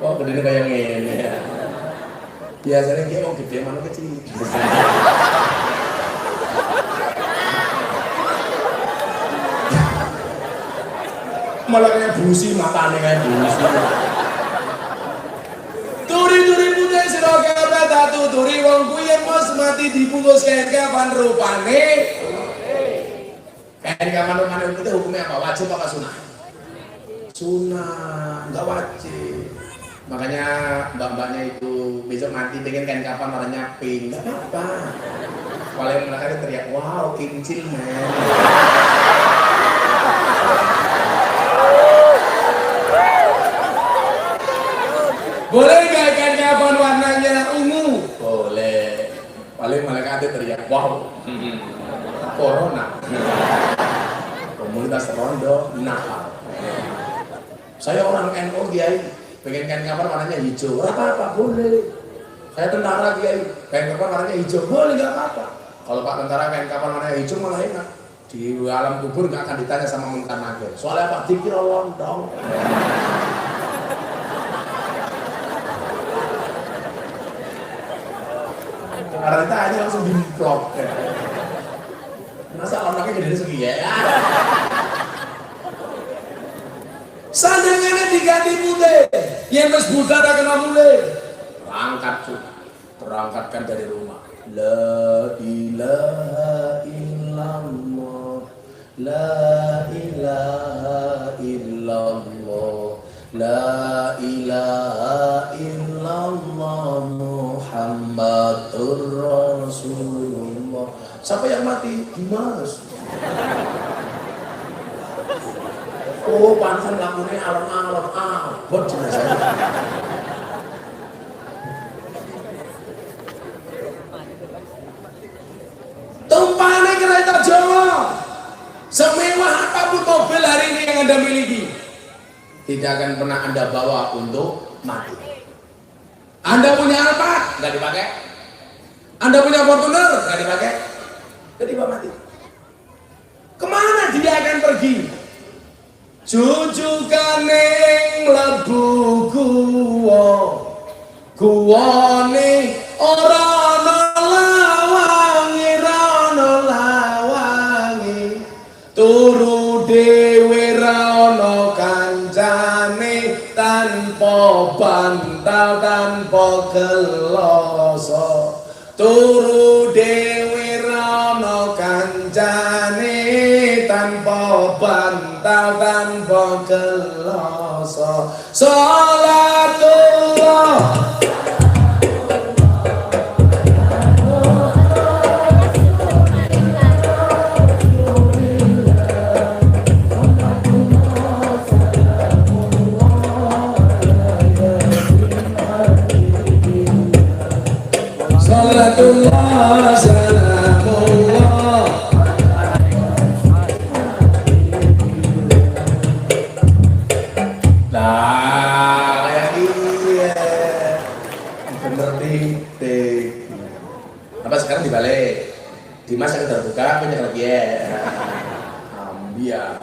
wah gedenya kayak gini ya biasanya dia mau gede mana kecil malah kayak busi matanya kayak busi turi-turi putih sira kabeh tatu turi wong kuwi yen mos mati dibungkus kain kapan rupane kain kapan rupane itu hukumnya apa wajib apa sunah sunah enggak wajib makanya mbak-mbaknya itu besok mati pengen kain kapan warnanya pink enggak apa-apa paling mereka teriak wow kincil men boleh nggak kain kapan warnanya ungu boleh paling mereka teriak wow corona komunitas rondo nakal saya orang NU Kiai pengen kain kapan warnanya hijau, apa-apa boleh. Saya tentara Kiai, kain kapan warnanya hijau, boleh nggak apa-apa. Kalau Pak tentara kain kapan warnanya hijau malah enak. Di alam kubur nggak akan ditanya sama Munkar Nakir. Soalnya Pak dikira lontong. Karena ditanya langsung dimplok. Masa lontongnya jadi segi ya? Sandangannya diganti putih, yang wis budal kena mulai berangkat berangkatkan dari rumah. La ilaha illallah, la ilaha illallah, la ilaha illallah Muhammadur Rasulullah. Siapa yang mati? Dimas. Oh, pansan lakunya alam-alam abot jenazahnya. Tumpahnya kereta Jawa. Semewah apapun mobil hari ini yang Anda miliki, tidak akan pernah Anda bawa untuk mati. Anda punya Alphard, nggak dipakai. Anda punya Fortuner, nggak dipakai. Jadi bawa mati. Kemana dia akan pergi? Jujukaning lebu guwane ora ana lawangi turu dhewe ra ana kancane tanpa bantal tanpa geloso turu dhewe ra ana kancane tanpa bantal tanpa geloso salatullah salatullah salamullah nah kayak gini ya ngerti deh. Apa sekarang dibalik? Dimas yang terbuka, punya lagi ya. Ambiar.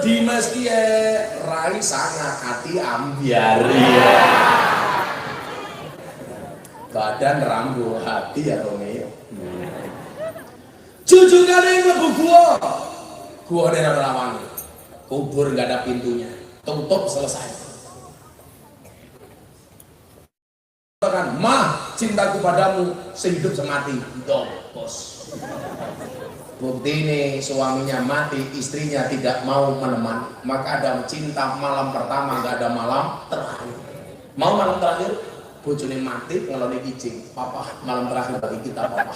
Dimas kia rai sangat hati ambiar ya. Badan rambu hati ya Romi. Cucu kali mlebu gua ada lawan. Kubur nggak ada pintunya, tutup selesai. Kan, mah cintaku padamu sehidup semati, bos. Bukti ini suaminya mati, istrinya tidak mau menemani, maka ada cinta malam pertama, nggak ada malam terakhir. Mau malam terakhir, bojone mati ngeloni ijing, papa malam terakhir bagi kita papa.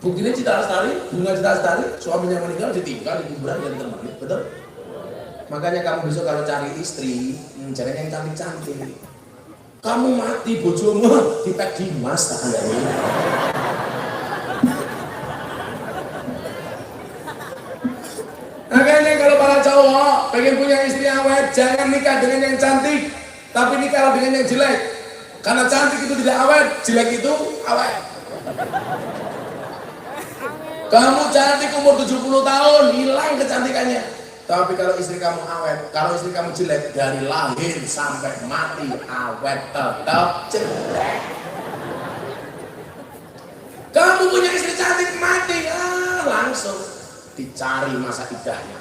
Buktinya Cita Lestari, bunga Cita Lestari, suaminya meninggal ditinggal di kuburan dan temani, betul? Makanya kamu besok kalau cari istri, cari yang cantik-cantik. Kamu mati bojomu dipek Dimas tak ada ini. Makanya kalau para cowok pengen punya istri awet, jangan nikah dengan yang cantik, tapi nikah dengan yang jelek. Karena cantik itu tidak awet, jelek itu awet. Kamu cantik umur 70 tahun, hilang kecantikannya. Tapi kalau istri kamu awet, kalau istri kamu jelek, dari lahir sampai mati awet tetap jelek. Kamu punya istri cantik mati, langsung dicari masa idahnya.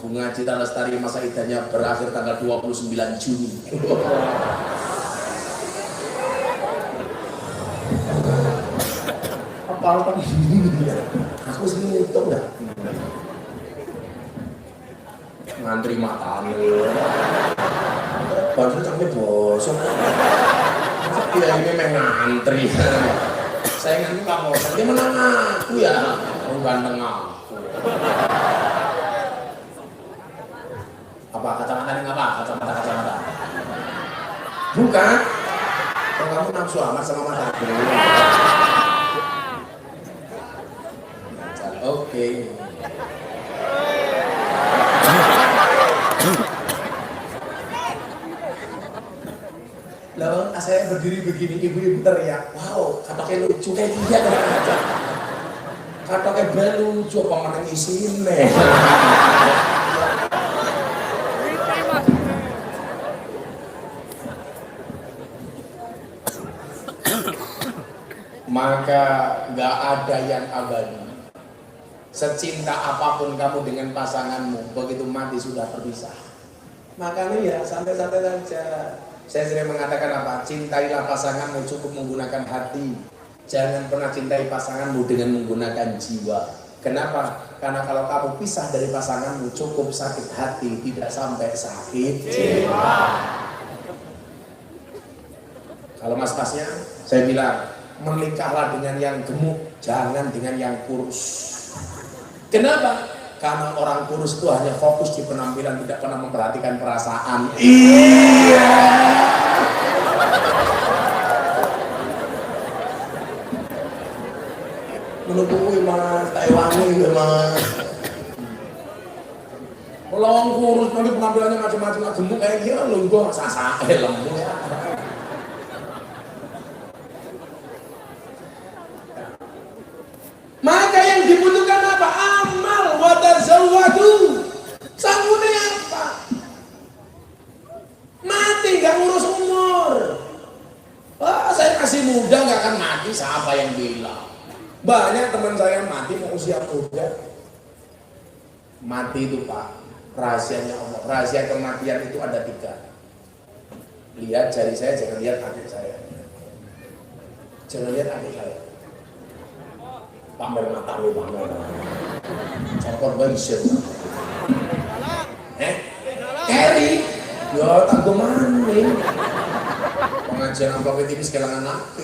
Bunga Cita Lestari masa idahnya berakhir tanggal 29 Juni. Apa aku sih ngitung dah. Ngantri matanya baru sampai bosok. Ya ini memang ngantri. Saya ngantri Pak Bos, dia menang aku ya, aku ganteng aku. Apa kacamata ini apa? Kacamata. Bukan. Kalau kamu nafsu amat sama mata aku. Oke. Lalu saya berdiri begini, ibu-ibu teriak, wow, katanya lucu kayak dia aja. Katanya lucu apa menang isine. Maka nggak ada yang abadi. Secinta apapun kamu dengan pasanganmu, begitu mati sudah terpisah. Makanya ya santai-santai saja. Saya sering mengatakan apa? Cintailah pasanganmu cukup menggunakan hati. Jangan pernah cintai pasanganmu dengan menggunakan jiwa. Kenapa? Karena kalau kamu pisah dari pasanganmu cukup sakit hati, tidak sampai sakit jiwa. Kalau mas-masnya, saya bilang menikahlah dengan yang gemuk, jangan dengan yang kurus. Kenapa? Karena orang kurus itu hanya fokus di penampilan, tidak pernah memperhatikan perasaan. Iya. Menurutku mas, Taiwangi mas. Kalau orang kurus nanti penampilannya macam-macam, gemuk kayak dia lungguh, sasa, lembut ya. Maka yang dibutuhkan apa? Amal wa tazawwadu. Sangune apa? Mati gak ngurus umur. Saya masih muda gak akan mati, siapa yang bilang? Banyak teman saya mati mau usia muda. Mati itu Pak, rahasianya Allah. Rahasia kematian itu ada 3. Lihat jari saya, jangan lihat adik saya. Jangan lihat adik saya. Pamer mata lu pamer. Cokor bensin. Keri. Ya tak maning. Pengajian amplop tipis kelangan laki.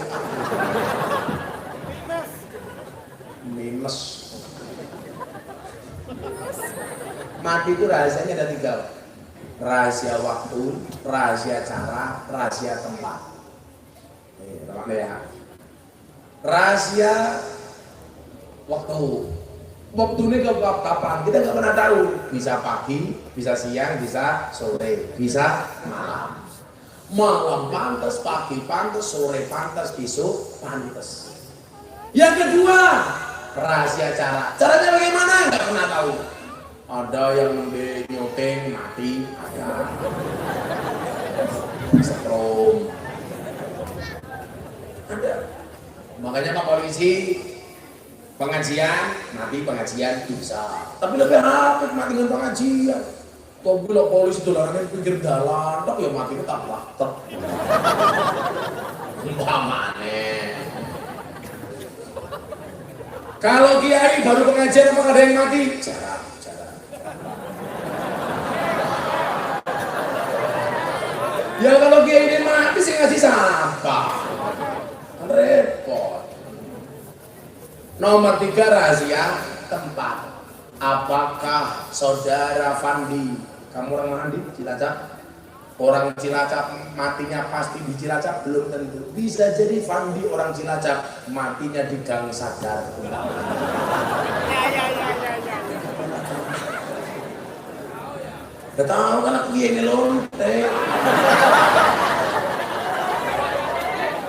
Minus. Mati itu rahasianya ada 3. Rahasia waktu, rahasia cara, rahasia tempat. Ya. Rahasia waktu. Waktunya kapan? Kita nggak pernah tahu. Bisa pagi, bisa siang, bisa sore, bisa malam. Malam pantas, pagi pantas, sore pantas, besok pantas. Yang kedua, rahasia cara. Caranya bagaimana? Nggak pernah tahu. Ada yang nembe nyoteng mati, ada. Setrum. Ada. Makanya Pak Polisi pengajian, mati pengajian bisa. Tapi lebih rapet mati dengan pengajian. Kau bilang polisi dolarannya pinggir jalan, tak ya mati tak praktek. Mana? Kalau kiai baru pengajian apa ada yang mati? Jarang. Ya kalau kiai ini mati sih ngasih siapa? Repot. Nomor 3 rahasia tempat. Apakah saudara Fandi, kamu orang mana di Cilacap? Orang Cilacap matinya pasti di Cilacap? Belum tentu. Bisa jadi Fandi orang Cilacap matinya di Gang Sadar. Gak tahu kan aku gini lonte.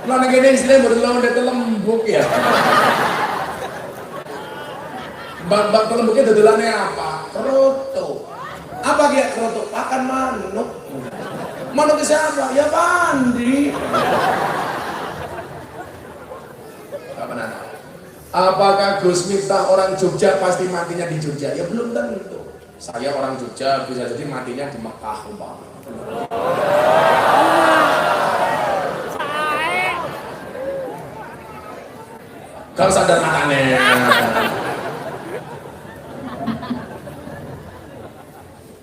Mana gini istilah berlonte lembuk ya. Bak lembuknya dodolannya apa? Kroto. Apa dia kroto? Pakan manuk. Manuk siapa? Ya Fandi. Apakah Gus Miftah orang Jogja pasti matinya di Jogja? Ya belum tentu. Saya orang Jogja bisa jadi matinya di Mekah umpama. Kau sadar matanya.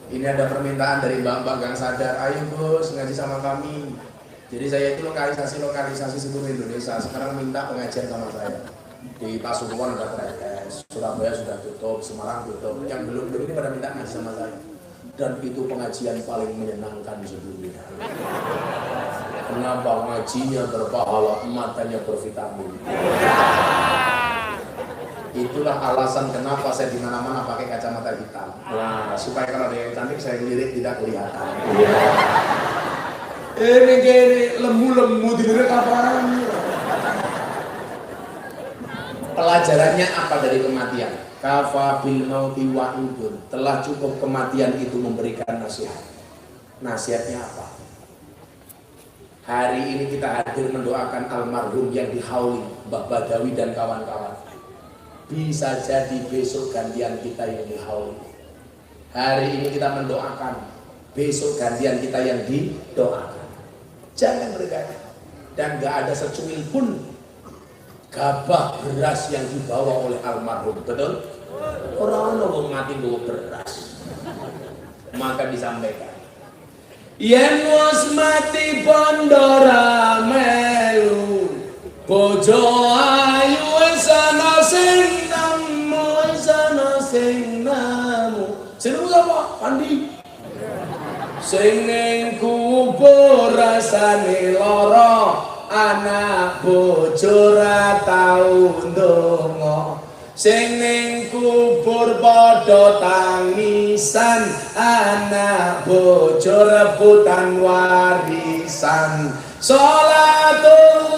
Ini ada permintaan dari Mbak Gang Sadar, ayo Gus ngaji sama kami. Jadi saya itu lokalisasi seluruh Indonesia. Sekarang minta pengajian sama saya. Di Pasuruan ada TS, Surabaya sudah tutup, Semarang tutup. Yang belum ini pada minta ngaji sama saya. Dan itu pengajian paling menyenangkan di dunia. Kenapa ngajinya berpahala, matanya bervitamin. Itulah alasan kenapa saya di mana-mana pakai kacamata hitam. Nah, supaya kalau ada yang cantik saya lirik tidak kelihatan. Ini lembu-lembu dilirik apaan? Pelajarannya apa dari kematian? Kafa bil mauti wa'idun. Telah cukup kematian itu memberikan nasihat. Nasihatnya apa? Hari ini kita hadir mendoakan almarhum yang dihauli, Mbah Badawi dan kawan-kawan. Bisa jadi besok gantian kita yang dihauli. Hari ini kita mendoakan, besok gantian kita yang didoakan. Jangan bergaya. Dan gak ada secuil pun gabah beras yang dibawa oleh almarhum. Betul? Orang mati bawa beras. Maka disampaikan, yen wis mati pondora melu, bojo ayu wis ana sing nemu. Jenengmu sapa? Pandi. Sing ning kubur rasane lara, anak bojo ra tau ndonga. Sing ning kubur padha tangisan, anak bojo rebutan warisan. Salatullah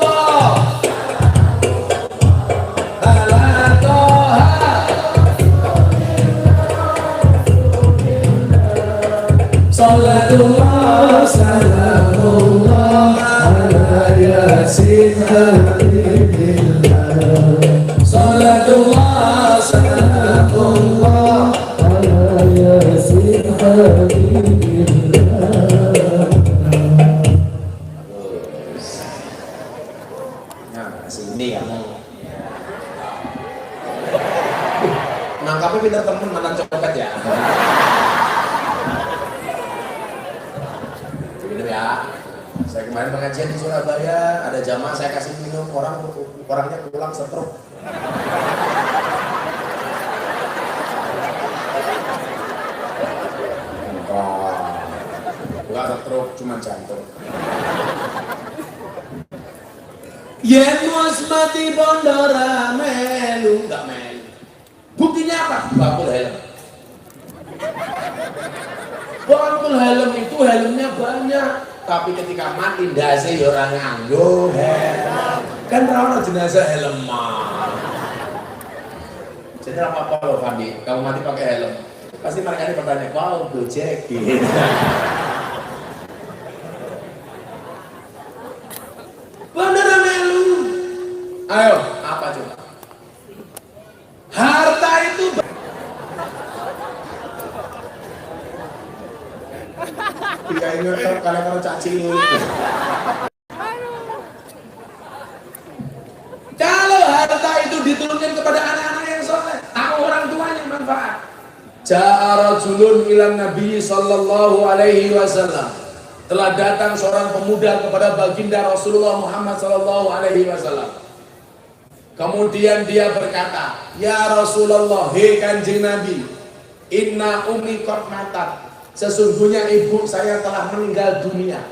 ala Toha, salatullah salamullah ala Yasin Habibillah. Salatullah salamullah ala Yasin Habibillah. Nah, sini kamu. Nangkapnya pintar temen, mantan copet ya. Gitu ya. Saya kemarin pengajian di Surabaya, ada jamaah saya kasih minum, orangnya pulang stroke. Enggak stroke, cuma jantung. Yen wis mati pondora melu, enggak melu. Buktinya apa? Bakul helm. Bakul helm itu helmnya banyak, tapi ketika mati ndase ya ora nganggo helm. Kan ora ono jenazah helm. Jadi apa loh Fandi, kamu mati pakai helm? Pasti mereka ini bertanya, wow, Gojek gitu. Bener melu. Ayo, apa coba? Harta itu tidak ingat kalau caci itu. Kalau harta itu diturunkan kepada anak-anak yang soleh, tahu orang tuanya manfaat. Ja'a rajulun ilan Nabi sallallahu alaihi wasallam. Telah datang seorang pemuda kepada baginda Rasulullah Muhammad sallallahu alaihi wasallam. Kemudian dia berkata, "Ya Rasulullah, hei Kanjeng Nabi, inna ummi qad matat. Sesungguhnya ibu saya telah meninggal dunia.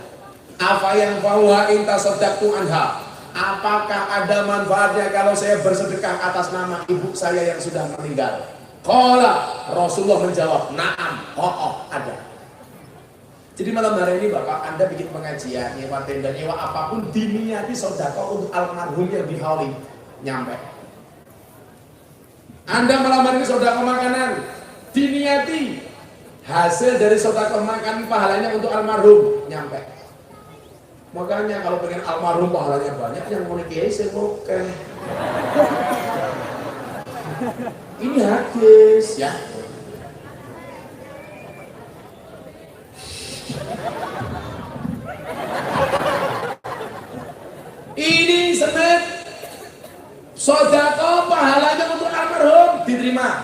Apa yang fahuha in tasaddaqtu anha? Apakah ada manfaatnya kalau saya bersedekah atas nama ibu saya yang sudah meninggal?" Qala, Rasulullah menjawab, "Na'am, ada." Jadi malam hari ini Bapak, Anda bikin pengajian, nyewa tenda, nyewa apapun, diniati sedekah untuk almarhum yang dihauli, nyampe. Anda malam hari ini sedekah makanan, diniati hasil dari sedekah makan pahalanya untuk almarhum, nyampe. Makanya kalau pengen almarhum pahalanya banyak, yang mau dikasih oke. Ini hadis ya. Ini semet sedekah pahalanya untuk almarhum diterima.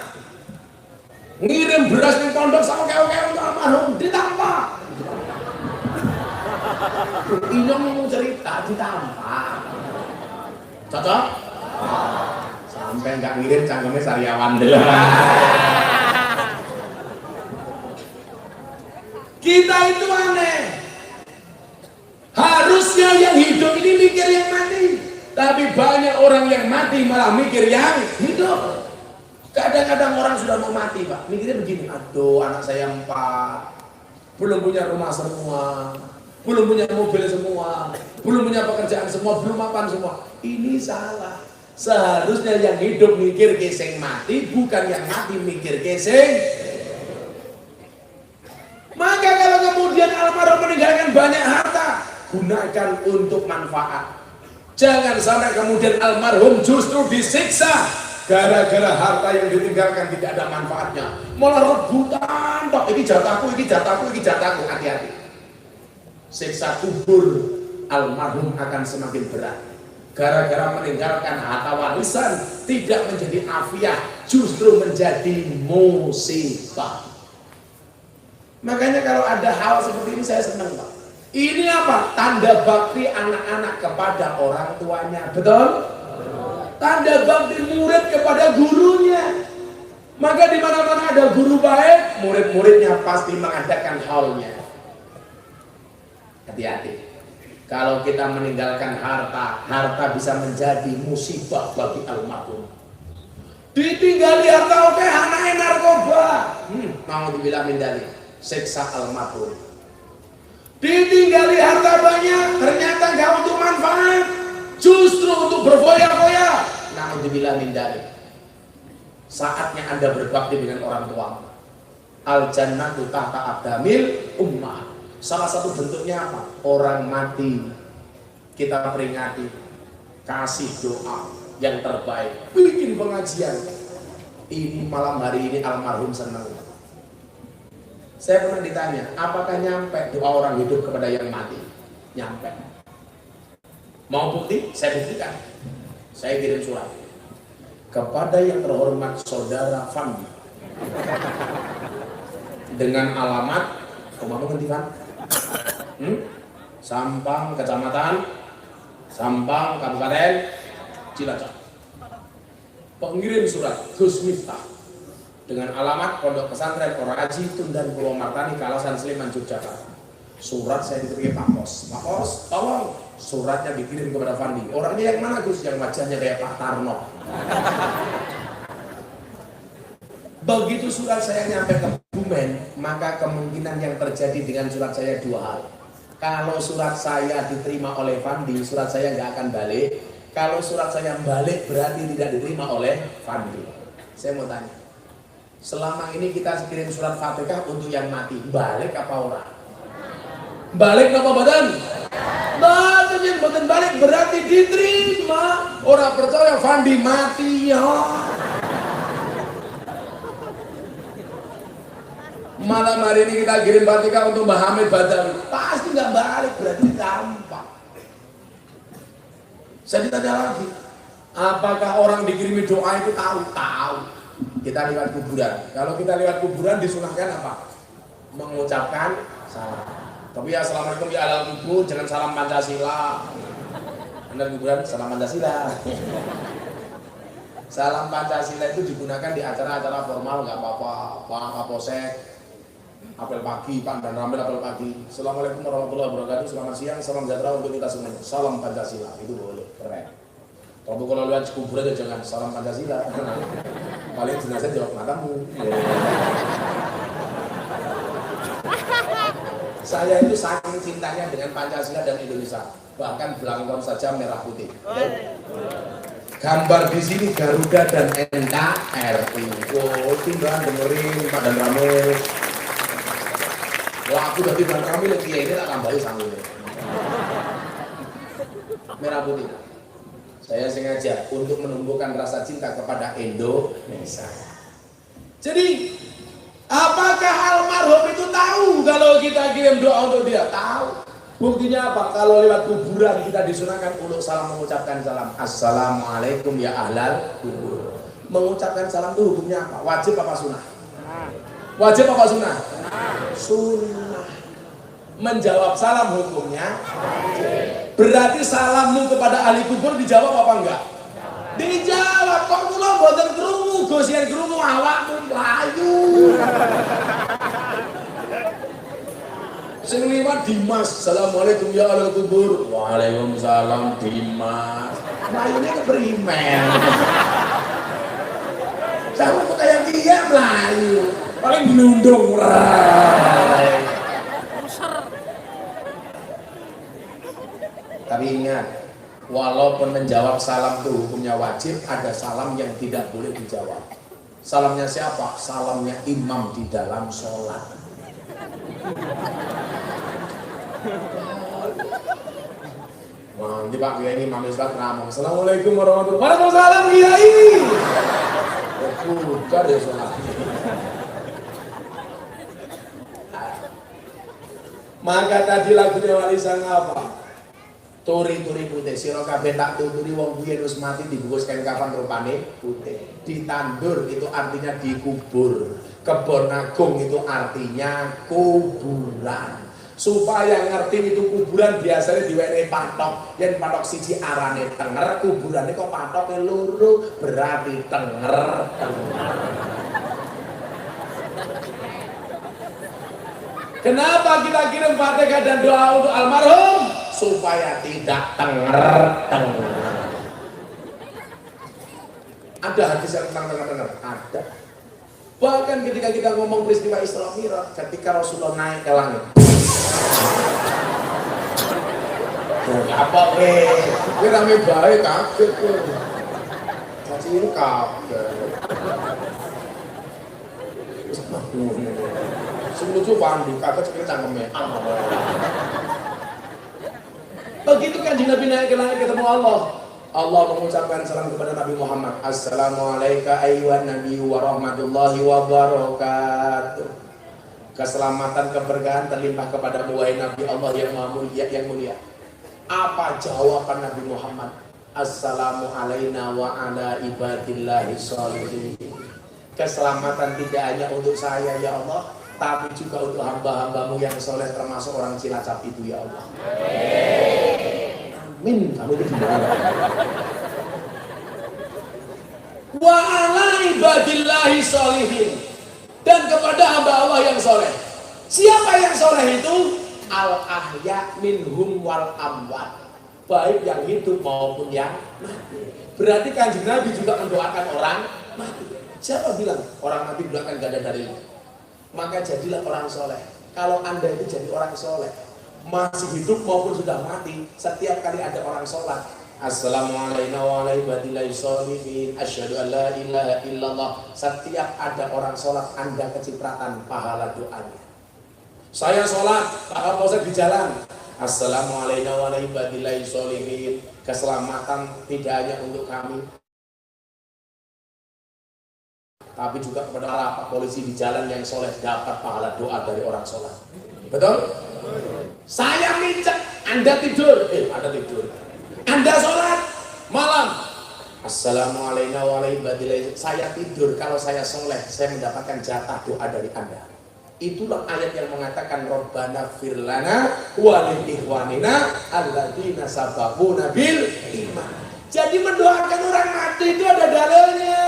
Ngirim beras di pondok sama kayak untuk almarhum ditambah. Ini mau cerita ditambah. Cocok? Sampai nggak ngirim cangkemnya sariawan dulu. Kita itu aneh. Harusnya yang hidup ini mikir yang mati, tapi banyak orang yang mati malah mikir yang hidup. Kadang-kadang orang sudah mau mati Pak, mikirnya begini, aduh anak saya 4, belum punya rumah semua, belum punya mobil semua, belum punya pekerjaan semua, belum mapan semua. Ini salah. Seharusnya yang hidup mikir keseng mati, bukan yang mati mikir keseng. Maka kalau kemudian almarhum meninggalkan banyak harta, gunakan untuk manfaat. Jangan sampai kemudian almarhum justru disiksa gara-gara harta yang ditinggalkan tidak ada manfaatnya. Malah rebutan, Pak, ini jatahku, ini jatahku, ini jatahku. Hati-hati. Siksa kubur almarhum akan semakin berat. Gara-gara meninggalkan harta warisan tidak menjadi afiah, justru menjadi musibah. Makanya kalau ada hal seperti ini saya senang Pak. Ini apa? Tanda bakti anak-anak kepada orang tuanya. Betul? Tanda bakti murid kepada gurunya. Maka di mana-mana ada guru baik, murid-muridnya pasti mengadakan haulnya. Hati-hati. Kalau kita meninggalkan harta, harta bisa menjadi musibah bagi almarhum. Ditinggali harta oke, anaknya narkoba. Mau dibilang mindali, siksa almarhum. Ditinggali harta banyak, ternyata gak untuk manfaat, justru untuk berfoya-foya. Mau dibilang mindali. Saatnya Anda berbakti dengan orang tua. Al jannatu tahta aqdamil ummah. Salah satu bentuknya apa? Orang mati kita peringati, kasih doa yang terbaik, bikin pengajian. Ini malam hari ini almarhum senang. Saya pernah ditanya, apakah nyampe doa orang hidup kepada yang mati? Nyampe. Mau bukti? Saya buktikan. Saya kirim surat kepada yang terhormat Saudara Fandi dengan alamat Komamu Kentikan, Sampang Kecamatan Sampang Kabupaten Cilacap. Pengirim surat Gus Miftah dengan alamat Pondok Pesantren Orang Aji Tundan Pulau Martani Kalasan Sleman Yogyakarta. Surat saya diterima Pak Pos. Pak Pos, tolong suratnya dikirim kepada Fandi. Orangnya yang mana Gus? Yang wajahnya kayak Pak Tarno. Begitu surat saya nyampe ke Bumen, maka kemungkinan yang terjadi dengan surat saya dua hal. Kalau surat saya diterima oleh Fandi, surat saya nggak akan balik. Kalau surat saya balik, berarti tidak diterima oleh Fandi. Saya mau tanya, selama ini kita kirim surat Fatihah untuk yang mati, balik apa orang? Balik apa badan? Badan yang badan balik berarti diterima. Orang percaya Fandi mati ya. Malam hari ini kita kirim Fatihah untuk Mbah Hamid Badawi, pasti nggak balik, berarti gampang. Saya ditanya lagi, apakah orang dikirimi doa itu tahu? Tahu. Kita lewat kuburan. Kalau kita lewat kuburan disunahkan apa? Mengucapkan salam. Tapi ya assalamualaikum ya ahlal kubur, jangan salam Pancasila. Anda kuburan salam Pancasila. Salam Pancasila itu digunakan di acara-acara formal nggak apa-apa. Pak Kapolsek, apel pagi, Pak dan Ramil apel pagi. Assalamualaikum warahmatullahi wabarakatuh. Selamat siang, salam sejahtera untuk kita semuanya. Salam Pancasila, itu boleh, keren. Tapi kalau lihat kuburan ya jangan salam Pancasila. Paling jenazah jawab matamu. Saya itu saking cintanya dengan Pancasila dan Indonesia, bahkan belangkon saja merah putih. Gambar di sini Garuda dan NKRI. Oh, tinggal dengerin Pak dan Ramil. Wah, aku udah bilang kami lagi ini tak tambahin sanggulnya. Merah putih. Saya sengaja untuk menumbuhkan rasa cinta kepada Indonesia. Jadi, apakah almarhum itu tahu kalau kita kirim doa untuk dia? Tahu. Buktinya apa? Kalau lewat kuburan kita disunahkan untuk salam, mengucapkan salam. Assalamualaikum ya ahlal kubur. Mengucapkan salam itu hukumnya apa? Wajib apa sunnah? Wajib apa sunnah? Sunnah. Menjawab salam hukumnya berarti salammu kepada ahli kubur dijawab apa enggak? Dijawab. Kok kula mboten krungu, Gus yen krungu awakmu mlayu. Sing liwat Dimas, assalamualaikum ya ahli kubur. Waalaikumsalam Dimas. Mlayune keprimen. Sama kok kayak dia mlayu. Paling glundung. Tapi ingat, walaupun menjawab salam itu hukumnya wajib, ada salam yang tidak boleh dijawab. Salamnya siapa? Salamnya imam di dalam sholat. Nanti Pak Kiai ini imam sholat ngomong, assalamualaikum warahmatullahi wabarakatuh. Waalaikumsalam Kiai. Bukan ya sholat. Maka tadi lagunya warisan apa? Turi-turi putih, sira kabeh tak tuturi wong biyen wis mati dibungkus kain kafan rupane putih. Ditandur itu artinya dikubur. Kebon agung itu artinya kuburan. Supaya ngerti itu kuburan biasanya diwenehi patok. Yen patok siji arane tenger, kuburane kok patoke loro, berarti tenger. Kenapa kita kirim Fatihah dan doa untuk almarhum? Supaya tidak tenger. Ada hadis yang tentang tenger? Ada. Bahkan ketika kita ngomong peristiwa Isra Mi'raj, ketika Rasulullah naik ke langit. Apa gue rame baik kaget gue. Cacing kaget. Lucu Fandi, kaget sekali cangkemnya. Begitu kan Nabi naik ke langit ketemu Allah. Allah mengucapkan salam kepada Nabi Muhammad. Assalamualaikum ayyuhan nabi wa rahmatullahi wa barakatuh. Keselamatan keberkahan terlimpah kepadamu wahai Nabi Allah yang mulia, yang mulia. Apa jawaban Nabi Muhammad? Assalamu alaina wa ala ibadillahi sholihin. Keselamatan tidak hanya untuk saya ya Allah, tapi juga untuk hamba-hambamu yang soleh termasuk orang Cilacap itu ya Allah. Amin. Kamu itu gimana? Wa ala ibadillahi sholihin. Dan kepada hamba Allah yang soleh. Siapa yang soleh itu? Al-ahya minhum wal amwat. Baik yang hidup maupun yang mati. Berarti Kanjeng Nabi juga mendoakan orang mati. Siapa bilang orang mati belakang gak ada dalilnya? Maka jadilah orang soleh. Kalau Anda itu jadi orang soleh, masih hidup maupun sudah mati, setiap kali ada orang sholat, Assalamualaikum warahmatullahi wabarakatuh, asyhadu an la ilaha illallah. Setiap ada orang sholat, Anda kecipratan pahala doanya. Saya sholat, Pak Kapolsek di jalan, Assalamualaikum warahmatullahi wabarakatuh. Keselamatan tidak hanya untuk kami, tapi juga kepada para Pak Polisi di jalan yang soleh, dapat pahala doa dari orang sholat. Betul? Saya mijak, Anda tidur, Anda tidur. Anda sholat malam, Assalamualaikum warahmatullahi wabarakatuh. Saya tidur, kalau saya soleh, saya mendapatkan jatah doa dari Anda. Itulah ayat yang mengatakan Rabbana firlana walil ikhwanina alladzina sabaquna bil iman. Jadi mendoakan orang mati itu ada dalilnya.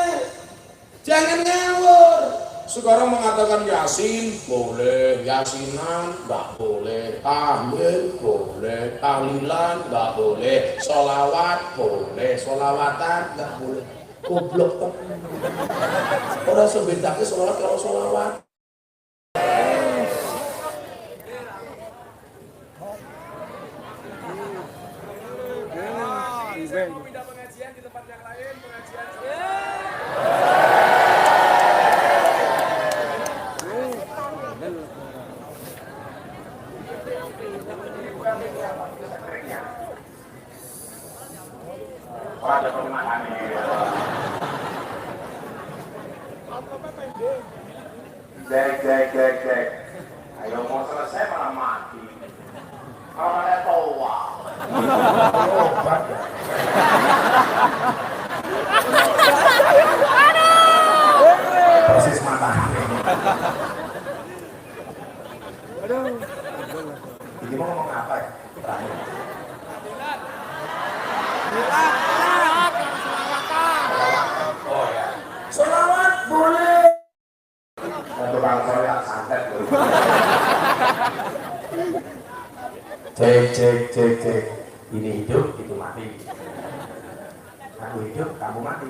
Jangan ngawur. Sekarang mengatakan Yasin boleh, Yasinan nggak boleh, tahlil boleh, tahlilan nggak boleh, sholawat boleh, sholawatan nggak boleh. Goblok temen. Orang sebedaknya sholawat kalau sholawat. Pindah pengajian di tempat yang lain, pengajian. Cek. Ayo mau selesai malah mati. Kalau ada toa. Persis matahari. Ini mau ngomong apa ya? Terakhir. Oh ya. Sholawat boleh. Tukang sholat santet dulu. Cek. Ini hidup, itu mati. Aku hidup, kamu mati.